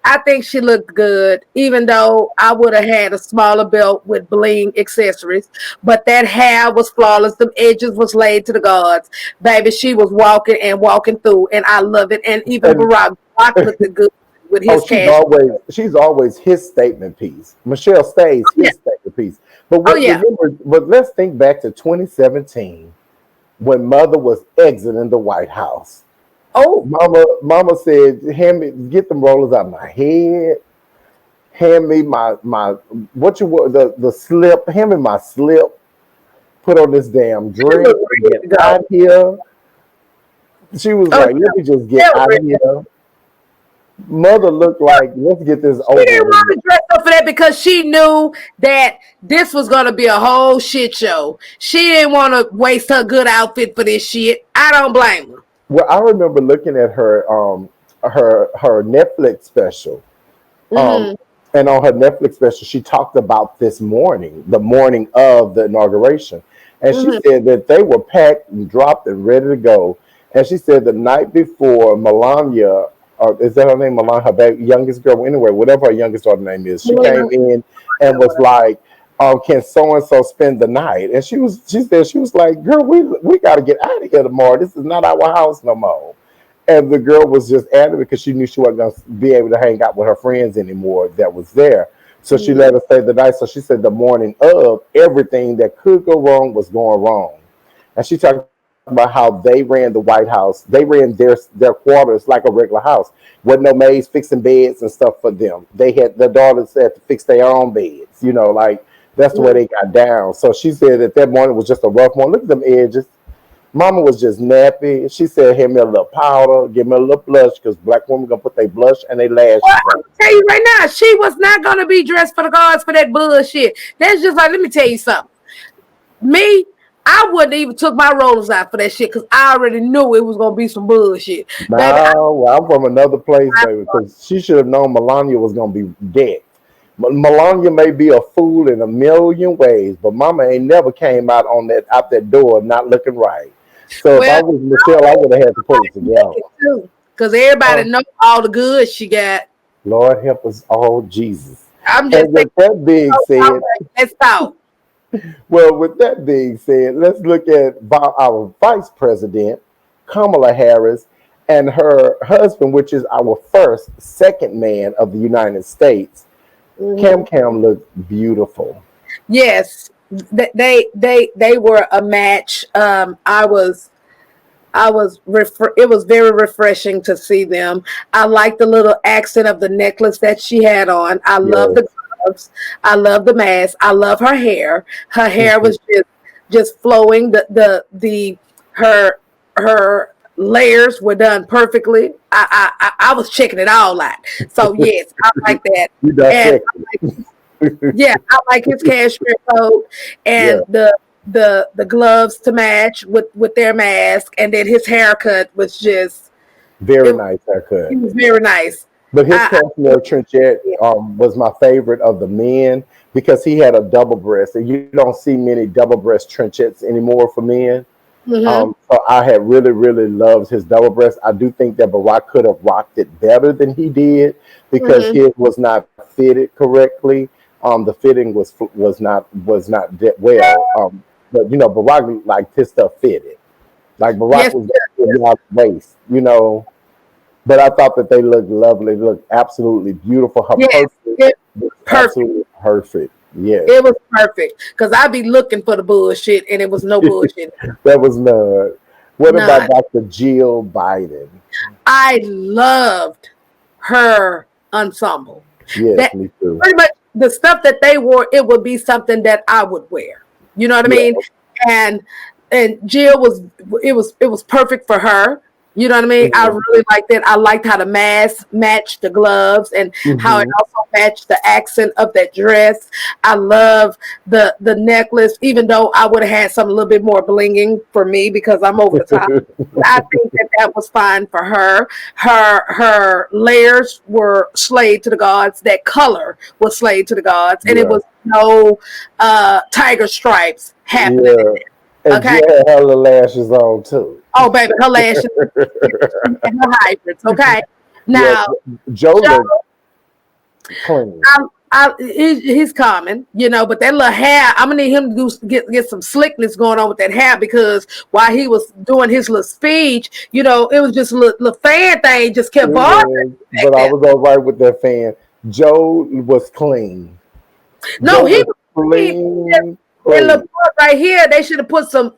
I think she looked good, even though I would have had a smaller belt with bling accessories. But that hair was flawless. The edges was laid to the gods. Baby, she was walking and walking through, and I love it. And even And Barack looked good with oh, his cash. she's always his statement piece. Michelle stays Yeah. his statement piece. But Oh yeah. let's think back to 2017 when Mother was exiting the White House. Oh, Mama said, "Hand me, get them rollers out of my head." hand me my what you want the slip, hand me my slip, put on this damn She was dress, and ready get to go. out of here. She was Oh, like, let me just yeah, get out of here. Mother looked like, let's get this she over didn't want with. to dress up for that because she knew that this was going to be a whole shit show. She didn't want to waste her good outfit for this shit. I don't blame her. Well, I remember looking at her Netflix special. Um, Mm-hmm. and on her Netflix special, she talked about this morning, the morning of the inauguration. And she Mm-hmm. said that they were packed and dropped and ready to go. And she said the night before, Melania, or is that her name, Melania, her youngest girl, anyway, whatever her youngest daughter name is, she came in and was like, can so and so spend the night? And she said, she was like, girl, we got to get out of here tomorrow. This is not our house no more. And the girl was just adamant because she knew she wasn't going to be able to hang out with her friends anymore that was there. So she let her stay the night. So she said the morning of, everything that could go wrong was going wrong. And she talked about how they ran the White House. They ran their quarters like a regular house, with no maids fixing beds and stuff for them. They had the daughters had to fix their own beds. Like that's the way they got down. So she said that morning was just a rough morning. Look at them edges. Mama was just nappy. She said, "Hand me a little powder, give me a little blush, because black women gonna put their blush and their Well, lashes I'm on." gonna tell you right now, she was not gonna be dressed for the gods for that bullshit. That's just like, let me tell you something. Me, I wouldn't even took my rollers out for that shit because I already knew it was gonna be some bullshit, baby. No, well, I'm from another place, baby, because she should have known Melania was gonna be dead. Melania may be a fool in a million ways, but Mama ain't never came out that door not looking right. So if I Well, was Michelle, I would have had to put it together. too, because everybody Oh, know all the good she got. Lord help us all, Jesus. I'm just And saying, with that being said, let's talk. Well, with that being said, let's look at our vice president, Kamala Harris, and her husband, which is our second man of the United States. Mhm. Cam looked beautiful. Yes, they were a match. It was very refreshing to see them. I like the little accent of the necklace that she had on. I love the Yes. gloves. I love the mask. I love her hair. Her hair was just flowing. Her her layers were done perfectly. I was checking it all out. So yes, I like that. You And dissect yeah, I like his cashmere coat Yeah, and the gloves to match with their mask, and then his haircut was just very it, nice haircut. it was very nice. But his I cashmere trenchette was my favorite of the men because he had a double breast, and you don't see many double breast trenchettes anymore for men. mm-hmm, So I had really, really loved his double breast. I do think that Barack could have rocked it better than he did because mm-hmm, his was not fitted correctly. The fitting was not that well. But Barack liked his stuff fitted. Like Barack yes, was out the waist. But I thought that they looked lovely. They looked absolutely beautiful. Her yes, perfect it was perfect. absolutely perfect. Yes, It was perfect because I be looking for the bullshit, and it was no bullshit, that was none. What about none. Dr. Jill Biden? I loved her ensemble. Yes, That me too. pretty much the stuff that they wore, it would be something that I would wear. You know what I Yeah. mean? And and Jill it was perfect for her. You know what I mean? I Mhm. really liked it. I liked how the mask matched the gloves and how it Mhm. also matched the accent of that dress. I love the necklace, even though I would have had some a little bit more blinging for me because I'm over the top. I think that was fine for her. Her layers were slayed to the gods. That color was slayed to the gods, and it Yeah. was no tiger stripes happening. Yeah. And Okay. Jill had her little lashes on too. Oh, baby, her lashes and her hybrids. Okay. Yeah. Now, Joe Joe, looked clean. he's coming, but that little hair, I'm gonna need him to get some slickness going on with that hair because while he was doing his little speech, it was just a little fan thing just It kept bothering was, me back but I there. was all right with that fan. Joe was clean. No, Joe he was was clean. clean, That little clean. part right here, they should have put some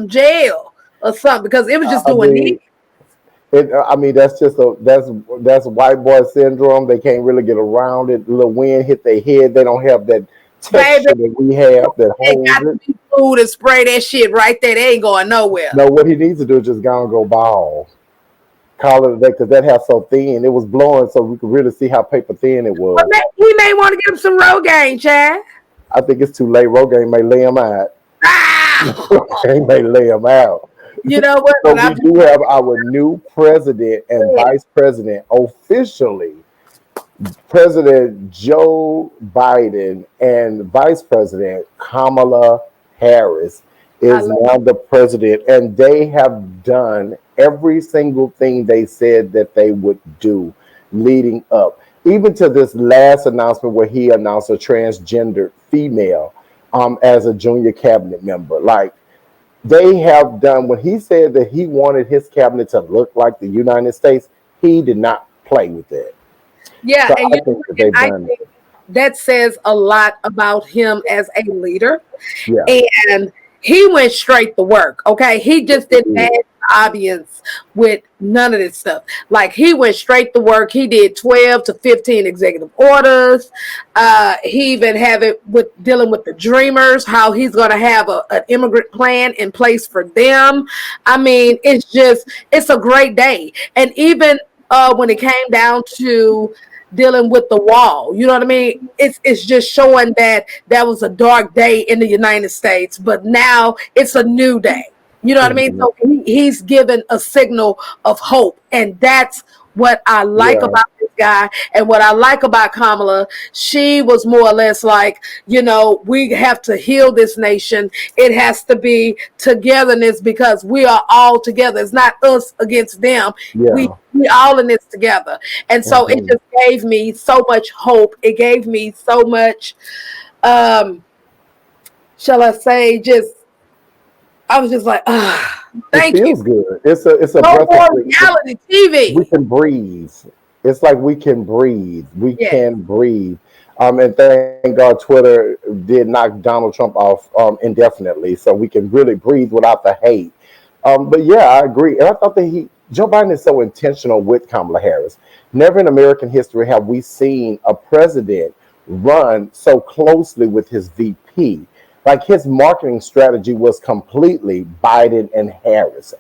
gel or something because it was just I doing this. mean, I mean, that's just that's white boy syndrome. They can't really get around it. The little wind hit their head. They don't have that Baby, texture that we have that it holds got to it. be food and spray that shit right there. They ain't going nowhere. No, what he needs to do is just go and go bald. Call it a day because that hair so thin. It was blowing, so we could really see how paper thin it But was. he may want to get him some Rogaine, Chad. I think it's too late. Rogaine may lay him out. Ah! Rogaine may lay him out. You know what? So But we I'm do have our new president and just vice president officially. President Joe Biden and Vice President Kamala Harris I is love now the president, and they have done every single thing they said that they would do leading up, even to this last announcement where he announced a transgender female as a junior cabinet member. Like they have done when he said that he wanted his cabinet to look like the United States, he did not play with that. yeah, So and I think that they've I done it. think that says a lot about him as a leader. Yeah. And he went straight to work. Okay, he Yes, just it didn't add is. the audience with none of this stuff. Like he went straight to work. He did 12 to 15 executive orders. He even have it with dealing with the dreamers, how he's going to have an immigrant plan in place for them. I mean, it's a great day. And even when it came down to dealing with the wall. You know what I mean? It's just showing that that was a dark day in the United States, but now it's a new day. You know what I mean? Mhm. So he's given a signal of hope, and that's what I like Yeah. about this guy, and what I like about Kamala. She was more or less like, we have to heal this nation. It has to be togetherness because we are all together. It's not us against them. We Yeah. we all in this together. And so it Mhm. just gave me so much hope. It gave me so much, um, shall I say, just I was just like, It thank you. feels good. It's a No breath of more fresh. reality We TV. can breathe. It's like we can breathe. We Yes. can breathe. And thank God Twitter did knock Donald Trump off indefinitely, so we can really breathe without the hate. But yeah, I agree. And I thought that Joe Biden is so intentional with Kamala Harris. Never in American history have we seen a president run so closely with his VP. Like his marketing strategy was completely Biden and Harris,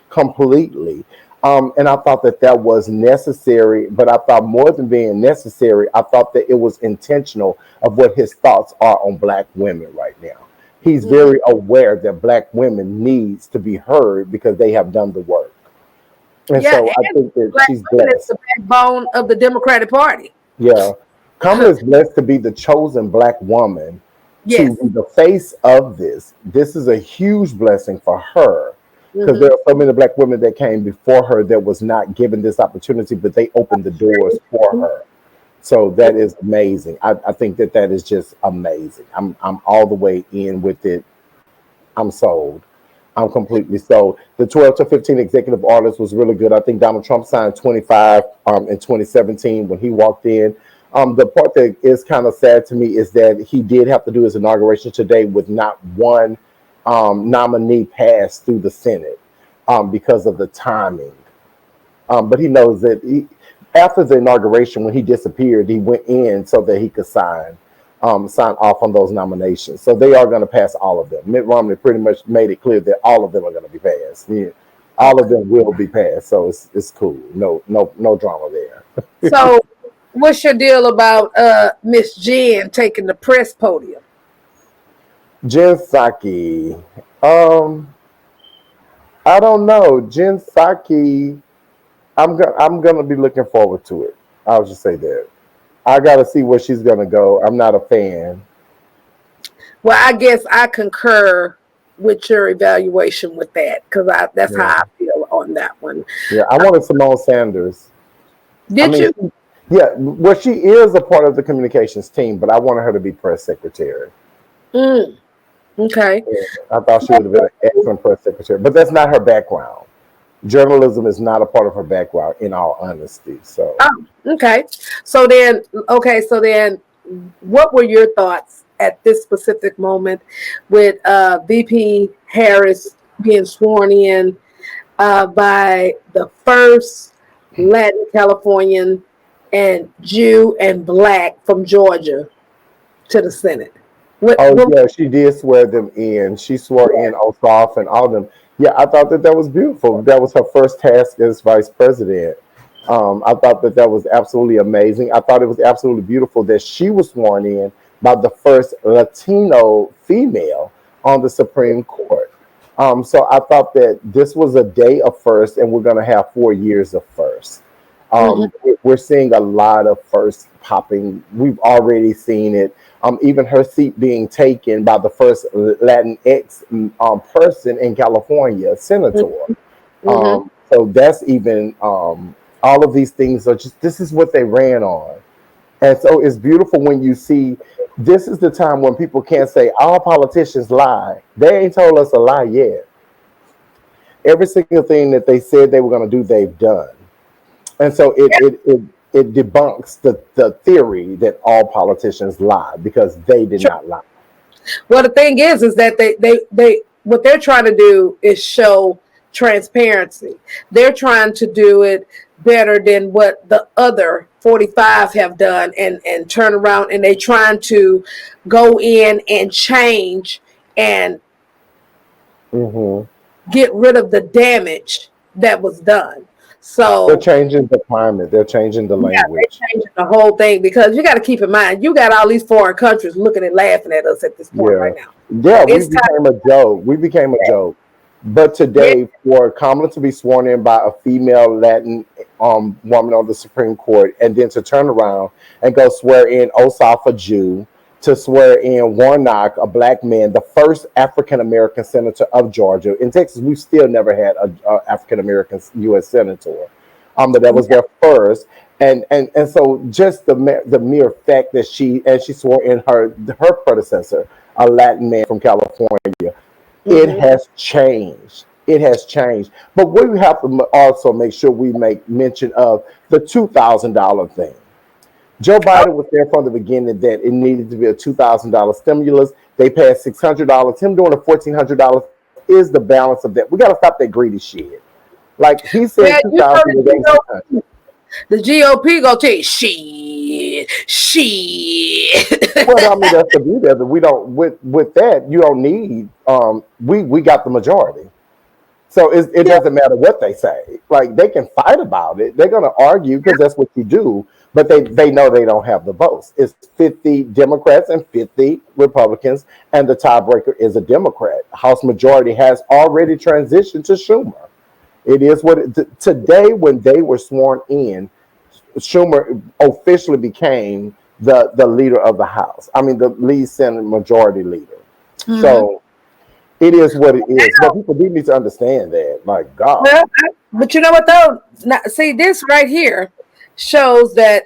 completely. And I thought that that was necessary, but I thought more than being necessary, I thought that it was intentional of what his thoughts are on black women right now. He's Mhm. very aware that black women needs to be heard because they have done the work. And Yeah, so I and think that black she's women is blessed. the backbone of the Democratic Party. Yeah. Kamala is blessed to be the chosen black woman to Yes. be the face of this. This is a huge blessing for her because Hmm. there are so many black women that came before her that was not given this opportunity, but they opened the doors for her. So that is amazing. I think that that is just amazing. I'm all the way in with it. I'm sold. I'm completely sold. The 12 to 15 executive orders was really good. I think Donald Trump signed 25 in 2017 when he walked in. The part that is kind of sad to me is that he did have to do his inauguration today with not one nominee passed through the Senate because of the timing. But he knows that after the inauguration, when he disappeared, he went in so that he could sign off on those nominations. So they are going to pass all of them. Mitt Romney pretty much made it clear that all of them are going to be passed. Yeah, all of Okay. them will be passed. So it's cool. No drama there. So, what's your deal about Miss Jen taking the press podium? Jen Psaki. Um, I don't know. Jen Psaki. I'm gonna be looking forward to it. I'll just say that. I gotta see where she's gonna go. I'm not a fan. Well, I guess I concur with your evaluation with that because that's how Yeah, I feel on that one. yeah. I wanted Simone Sanders. I Did mean, you? yeah. Well, she is a part of the communications team, but I wanted her to be press secretary. Mm, okay. Yeah, I thought she would have been an excellent press secretary, but that's not her background. Journalism is not a part of her background, in all honesty. So, Oh, okay. So then, what were your thoughts at this specific moment with VP Harris being sworn in? by the first Latin Californian and Jew and Black from Georgia to the Senate. Oh What yeah, she did swear them in. She swore in Ossoff and all of them. Yeah, I thought that that was beautiful. That was her first task as vice president. I thought that that was absolutely amazing. I thought it was absolutely beautiful that she was sworn in by the first Latino female on the Supreme Court. So I thought that this was a day of first, and we're going to have 4 years of first. Mhm. We're seeing a lot of first popping. We've already seen it. Even her seat being taken by the first Latinx person in California, senator. Mhm. So that's even all of these things are just this is what they ran on, and so it's beautiful when you see. This is the time when people can't say all politicians lie. They ain't told us a lie yet. Every single thing that they said they were going to do, they've done. And so it debunks the theory that all politicians lie because they did Sure. not lie. Well, the thing is that they what they're trying to do is show transparency. They're trying to do it better than what the other 45 have done and turn around, and they trying to go in and change and Hmm. get rid of the damage that was done. They're So changing the climate. They're changing the yeah, they language. changing the whole thing because you got to keep in mind you got all these foreign countries looking and laughing at us at this point Yeah, right now. yeah. So We it's time. became a joke. We became a joke. But Yeah. today, for Kamala to be sworn in by a female Latin woman on the Supreme Court, and then to turn around and go swear in Ossoff, a Jew, to swear in Warnock, a black man, the first African American senator of Georgia. In Texas, we've still never had a African American U.S. senator. But that was their first, and so just the mere fact that she swore in her predecessor, a Latin man from California, it Mhm. has changed. It has changed. But we have to also make sure we make mention of the $2,000 thing. Joe Oh, Biden was there from the beginning that it needed to be a $2,000 stimulus. They passed $600. Him doing a $1,400 is the balance of that. We got to stop that greedy shit. Like he said, well, two you know thousand, the they gave 600. GOP, the GOP gonna tell you shit. Well, I mean that's the beauty of it. We don't with that you don't need. We got the majority. So it Yeah. doesn't matter what they say. Like they can fight about it. They're going to argue because that's what you do. But they know they don't have the votes. It's 50 Democrats and 50 Republicans, and the tiebreaker is a Democrat. House majority has already transitioned to Schumer. It is what today when they were sworn in, Schumer officially became the leader of the House. I mean the lead Senate majority leader. Mhm. So it is what it is. But people do need to understand that. Like God. Well, but you know what though? Now, see, this right here shows that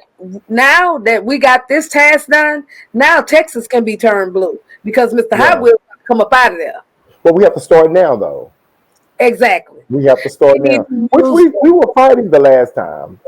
now that we got this task done, now Texas can be turned blue because Mr. Hot Yeah. will come up out of there. But we have to start now though. Exactly. We have to They start need now. to Which use. we were fighting the last time.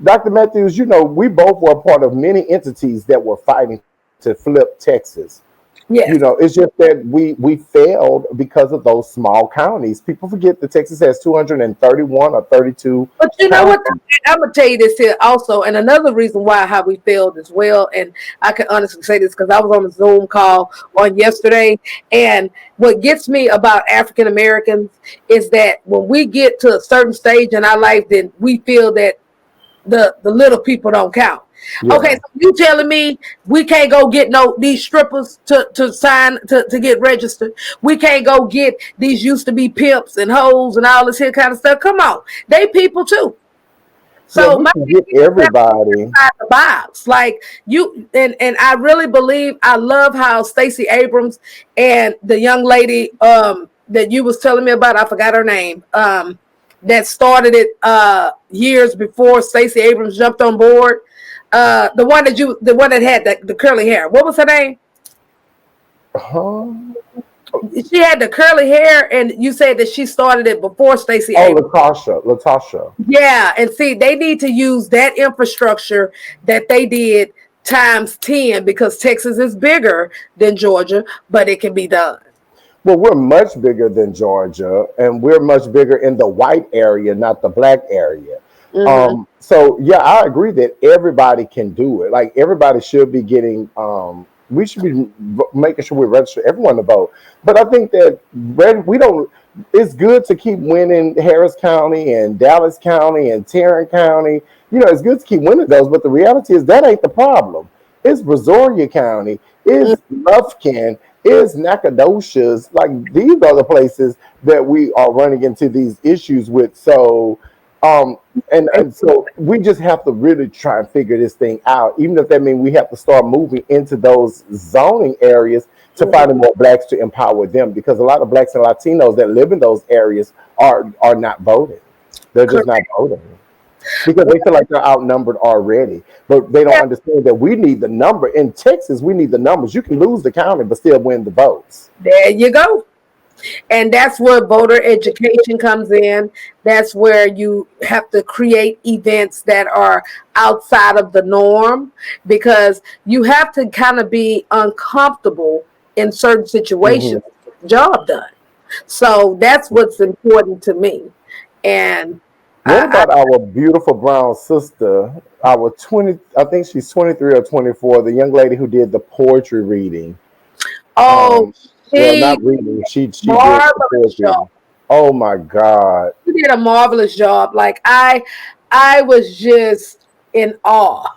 Dr. Matthews, we both were part of many entities that were fighting to flip Texas. Yes. It's just that we failed because of those small counties. People forget that Texas has 231 or 32 But you know what? counties. I'm gonna tell you this here also, and another reason why how we failed as well. And I can honestly say this because I was on a Zoom call on yesterday, and what gets me about African Americans is that when we get to a certain stage in our life, then we feel that the little people don't count. Okay, Yeah. so you telling me we can't go get no these strippers to sign to get registered? We can't go get these used to be pimps and hoes and all this here kind of stuff. Come on, they people too. Yeah, So we my can get thing is that everybody. outside the box, like you and I really believe I love how Stacey Abrams and the young lady that you was telling me about, I forgot her name, that started it years before Stacey Abrams jumped on board. The one that had the curly hair. What was her name? Huh? She had the curly hair, and you said that she started it before Stacey Oh, Abrams. Latasha. Yeah, and see, they need to use that infrastructure that they did times 10 because Texas is bigger than Georgia, but it can be done. Well, we're much bigger than Georgia, and we're much bigger in the white area, not the black area. Mm-hmm. So yeah, I agree that everybody can do it. Like everybody should be getting. We should be making sure we register everyone to vote. But I think that we don't. It's good to keep winning Harris County and Dallas County and Tarrant County. You know, it's good to keep winning those. But the reality is that ain't the problem. It's Brazoria County. It's Lufkin. It's Nacogdoches. Like these are the places that we are running into these issues with. So um, and so we just have to really try and figure this thing out, even if that means we have to start moving into those zoning areas to Mm-hmm. find more blacks to empower them, because a lot of blacks and Latinos that live in those areas are not voting. They're just Correct. not voting because they feel like they're outnumbered already. But they don't Yeah, understand that we need the number. In Texas, we need the numbers. You can lose the county but still win the votes. there you go. And that's where voter education comes in. That's where you have to create events that are outside of the norm, because you have to kind of be uncomfortable in certain situations Mhm. to get the job done. So that's what's important to me. And What I about our beautiful brown sister, our 20, I think she's 23 or 24, the young lady who did the poetry reading? oh, Um, well, she not reading, she did the marvelous job. poetry. Oh my God. You did a marvelous job. Like I was just in awe,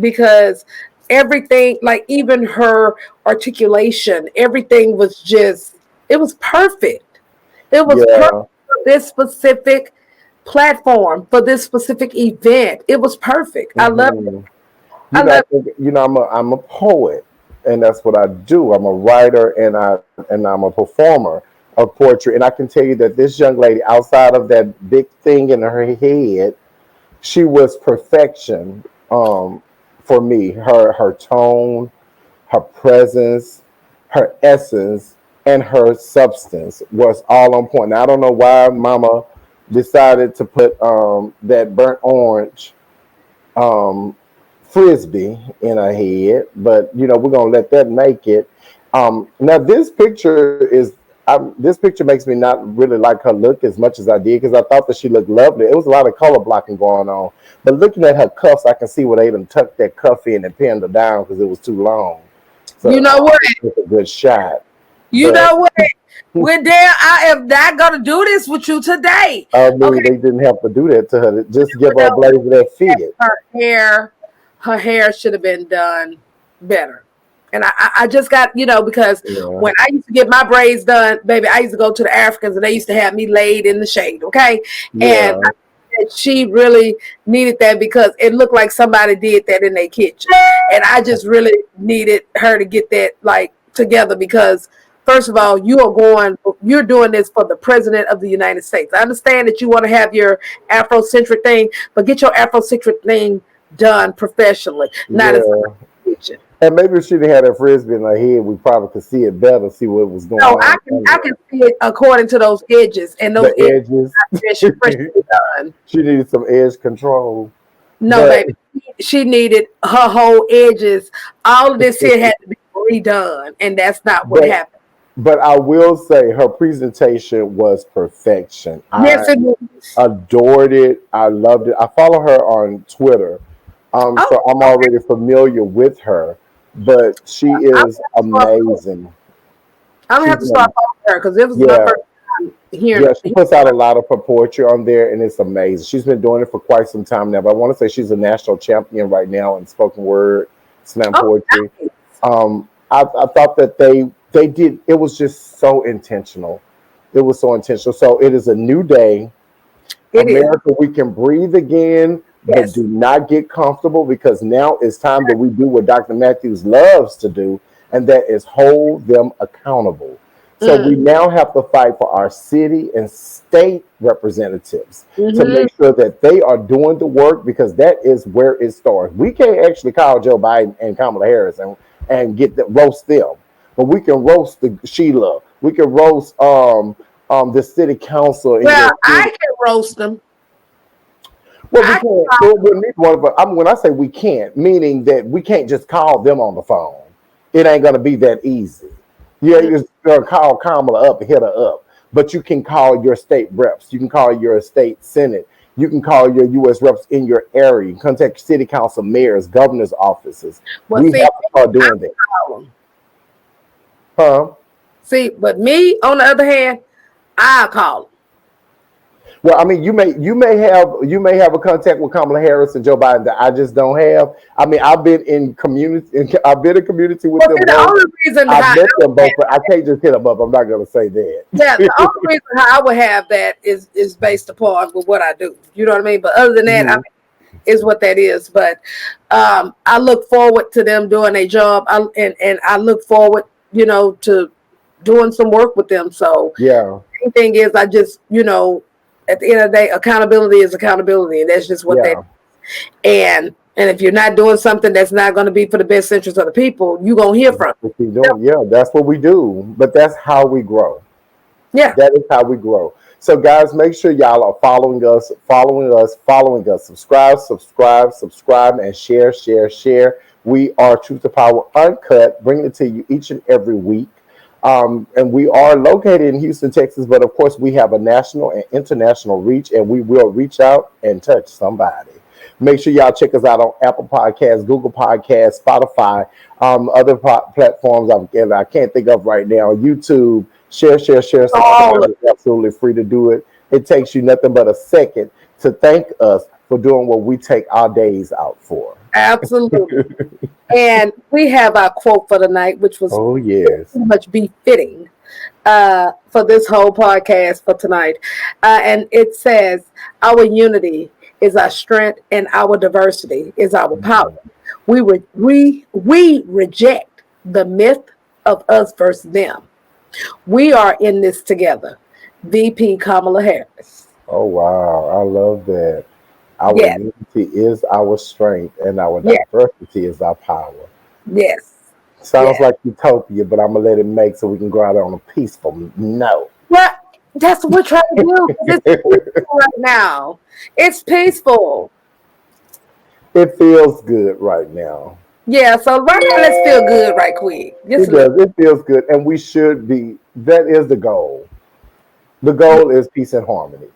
because everything, like even her articulation, everything was just, it was perfect. It was perfect Yeah. for this specific platform, for this specific event. It was perfect. I love it. hmm I love I'm a poet, and that's what I do. I'm a writer, and I'm a performer of poetry. And I can tell you that this young lady, outside of that big thing in her head, she was perfection. For me, her tone, her presence, her essence, and her substance was all on point. Now, I don't know why Mama decided to put that burnt orange um, frisbee in her head, but you know we're gonna let that make it. Now this picture makes me not really like her look as much as I did, because I thought that she looked lovely. It was a lot of color blocking going on, but looking at her cuffs, I can see where they done tucked that cuff in and pinned her down because it was too long. You So know what? it's a good shot, You but know what? We're there. I am not gonna do this with you today. I Okay. mean they didn't have to do that to her. Just give her a No, blazer that fit. her hair, her hair should have been done better. And I just got, because Yeah, when I used to get my braids done, baby, I used to go to the Africans and they used to have me laid in the shade, okay? And yeah. she really needed that, because it looked like somebody did that in their kitchen. And I just really needed her to get that like together, because first of all, you're doing this for the president of the United States. I understand that you want to have your Afrocentric thing, but get your Afrocentric thing done professionally, not as Yeah. a kitchen. And maybe if she'd had a frisbee in her head, we probably could see it better, see what was going No, I on can under I there. can see it according to those edges, and those The edges edges. are freshly done. She needed some edge control. No, But baby, she needed her whole edges. All of this here had to be redone, and that's not what but happened. but I will say her presentation was perfection. I Yes, it was. adored it. I loved it. I follow her on Twitter. Oh, So I'm okay. already familiar with her, but she I'm is gonna start. amazing. I'm gonna She's have to start following her, because it was my yeah. first time hearing. Yeah, she puts out a lot of her poetry on there, and it's amazing. She's been doing it for quite some time now, but I want to say she's a national champion right now in spoken word, slam Oh, poetry. nice. I thought that they did. It was just so intentional. It was so intentional. So it is a new day. It is. America, we can breathe again, but Yes. do not get comfortable, because now it's time that we do what Dr. Matthews loves to do, and that is hold them accountable. So we Mm. now have to fight for our city and state representatives to Mm-hmm. make sure that they are doing the work, because that is where it starts. We can't actually call Joe Biden and Kamala Harris and roast them, but we can roast the Sheila. We can roast the city council in Well, your I city. can roast them. Well, we I can can't. roast Well, we need one, but when I say we can't, meaning that we can't just call them on the phone. It ain't gonna be that easy. Yeah, you just call Kamala up, hit her up. But you can call your state reps. You can call your state senate. You can call your U.S. reps in your area. You can contact city council, mayors, governor's offices. Well, We see, have to start I doing that. call them. Huh? See, but me, on the other hand, I call them. Well, I mean, you may have a contact with Kamala Harris and Joe Biden that I just don't have. I mean, I've been in community with Well, them see, the both. only reason I've how met them both, but I can't just hit them up. I'm not going to say yeah, the that. only reason how I would have that is based upon with what I do. You know what I mean? But other than that, I Mhm. mean, is what that is. But I look forward to them doing a job. And I look forward, to doing some work with them. So Yeah, the thing is, I just, at the end of the day, accountability is accountability, and that's just what that yeah. is. And if you're not doing something that's not going to be for the best interest of the people, you're gonna hear We from have to keep them. doing. Yeah, that's what we do. But that's how we grow. Yeah, That is how we grow. So, guys, make sure y'all are following us, following us, following us. Subscribe, subscribe, subscribe, and share, share, share. We are Truth to Power Uncut, bringing it to you each and every week. And we are located in Houston, Texas, but of course, we have a national and international reach, and we will reach out and touch somebody. Make sure y'all check us out on Apple Podcasts, Google Podcasts, Spotify, other platforms I can't think of right now, YouTube. Share, share, share, all subscribe. It's absolutely free to do it. It takes you nothing but a second to thank us for doing what we take our days out for. absolutely. And we have our quote for the night, which was Oh, pretty yes. much befitting for this whole podcast for tonight. And it says, "Our unity is our strength, and our diversity is our power. We reject the myth of us versus them. We are in this together." VP Kamala Harris. Oh, wow. I love that. Our Yes, unity is our strength, and our yes, diversity is our power. yes, Sounds yes. like utopia, but I'm going to let it make so we can go out on a peaceful note. Well, that's what we're trying to do because it's peaceful right now. It's peaceful. It feels good right now. Yeah, so right now, let's feel good right quick. Just It a little. does. It feels good. And we should be. That is the goal. The Yeah, goal is peace and harmony.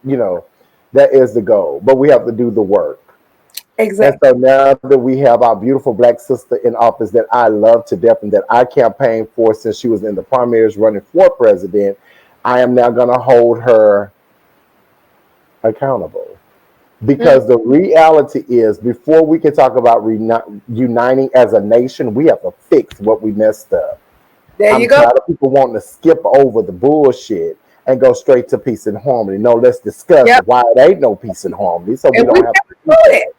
That is the goal. But we have to do the work. And exactly. so now that we have our beautiful black sister in office that I love to death and that I campaigned for since she was in the primaries running for president, I am now going to hold her accountable. Mm, Because the reality is, before we can talk about uniting as a nation, we have to fix what we messed up. there you I'm go. tired of people wanting to skip over the bullshit and go straight to peace and harmony. No, let's discuss Yep. why it ain't no peace and harmony so we And we don't have can't to do repeat it. that.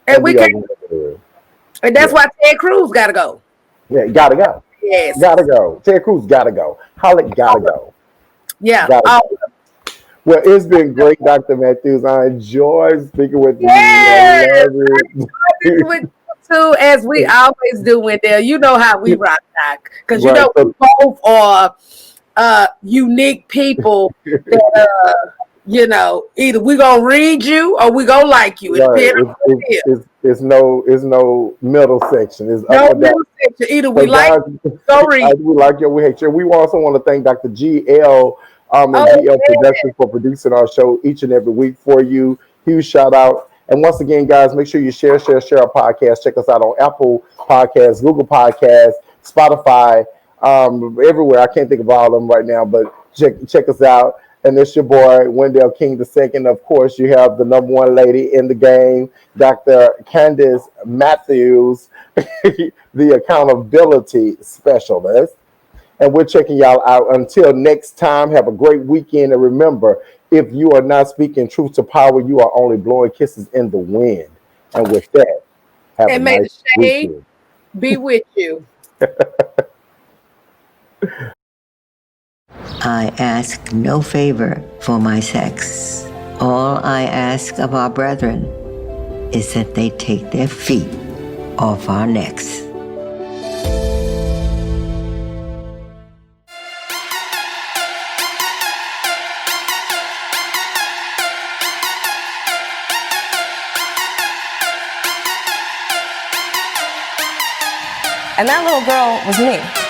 And And we we are can't. going to do it. And that's Yeah. why Ted Cruz got to go. Yeah, gotta go. Yes. Gotta go. Ted Cruz gotta go. Hollick gotta go. Yeah. Gotta Oh, go. Well, it's been great, Dr. Matthews. I enjoyed speaking with you. I yes. love I this it. with you too, as we always do, Wendell. You know how we rock, Doc. Because Right. we So both are unique people that either we gonna read you or we gonna like you. It right. depends on what it is. It's no middle section. It's up No or down. middle section. Either we So, like guys, you, go read. we like you. We hate you. We also want to thank Dr. GL and Oh GL yeah. Productions for producing our show each and every week for you. Huge shout out. And once again, guys, make sure you share our podcast. Check us out on Apple Podcasts, Google Podcasts, Spotify, everywhere. I can't think of all of them right now, but check us out. And it's your boy, Wendell King II. Of course, you have the number one lady in the game, Dr. Candace Matthews, the accountability specialist. And we're checking y'all out. Until next time, have a great weekend. And remember, if you are not speaking truth to power, you are only blowing kisses in the wind. And with that, have a And may the nice shade weekend. be with you. I ask no favor for my sex. All I ask of our brethren is that they take their feet off our necks. And that little girl was me.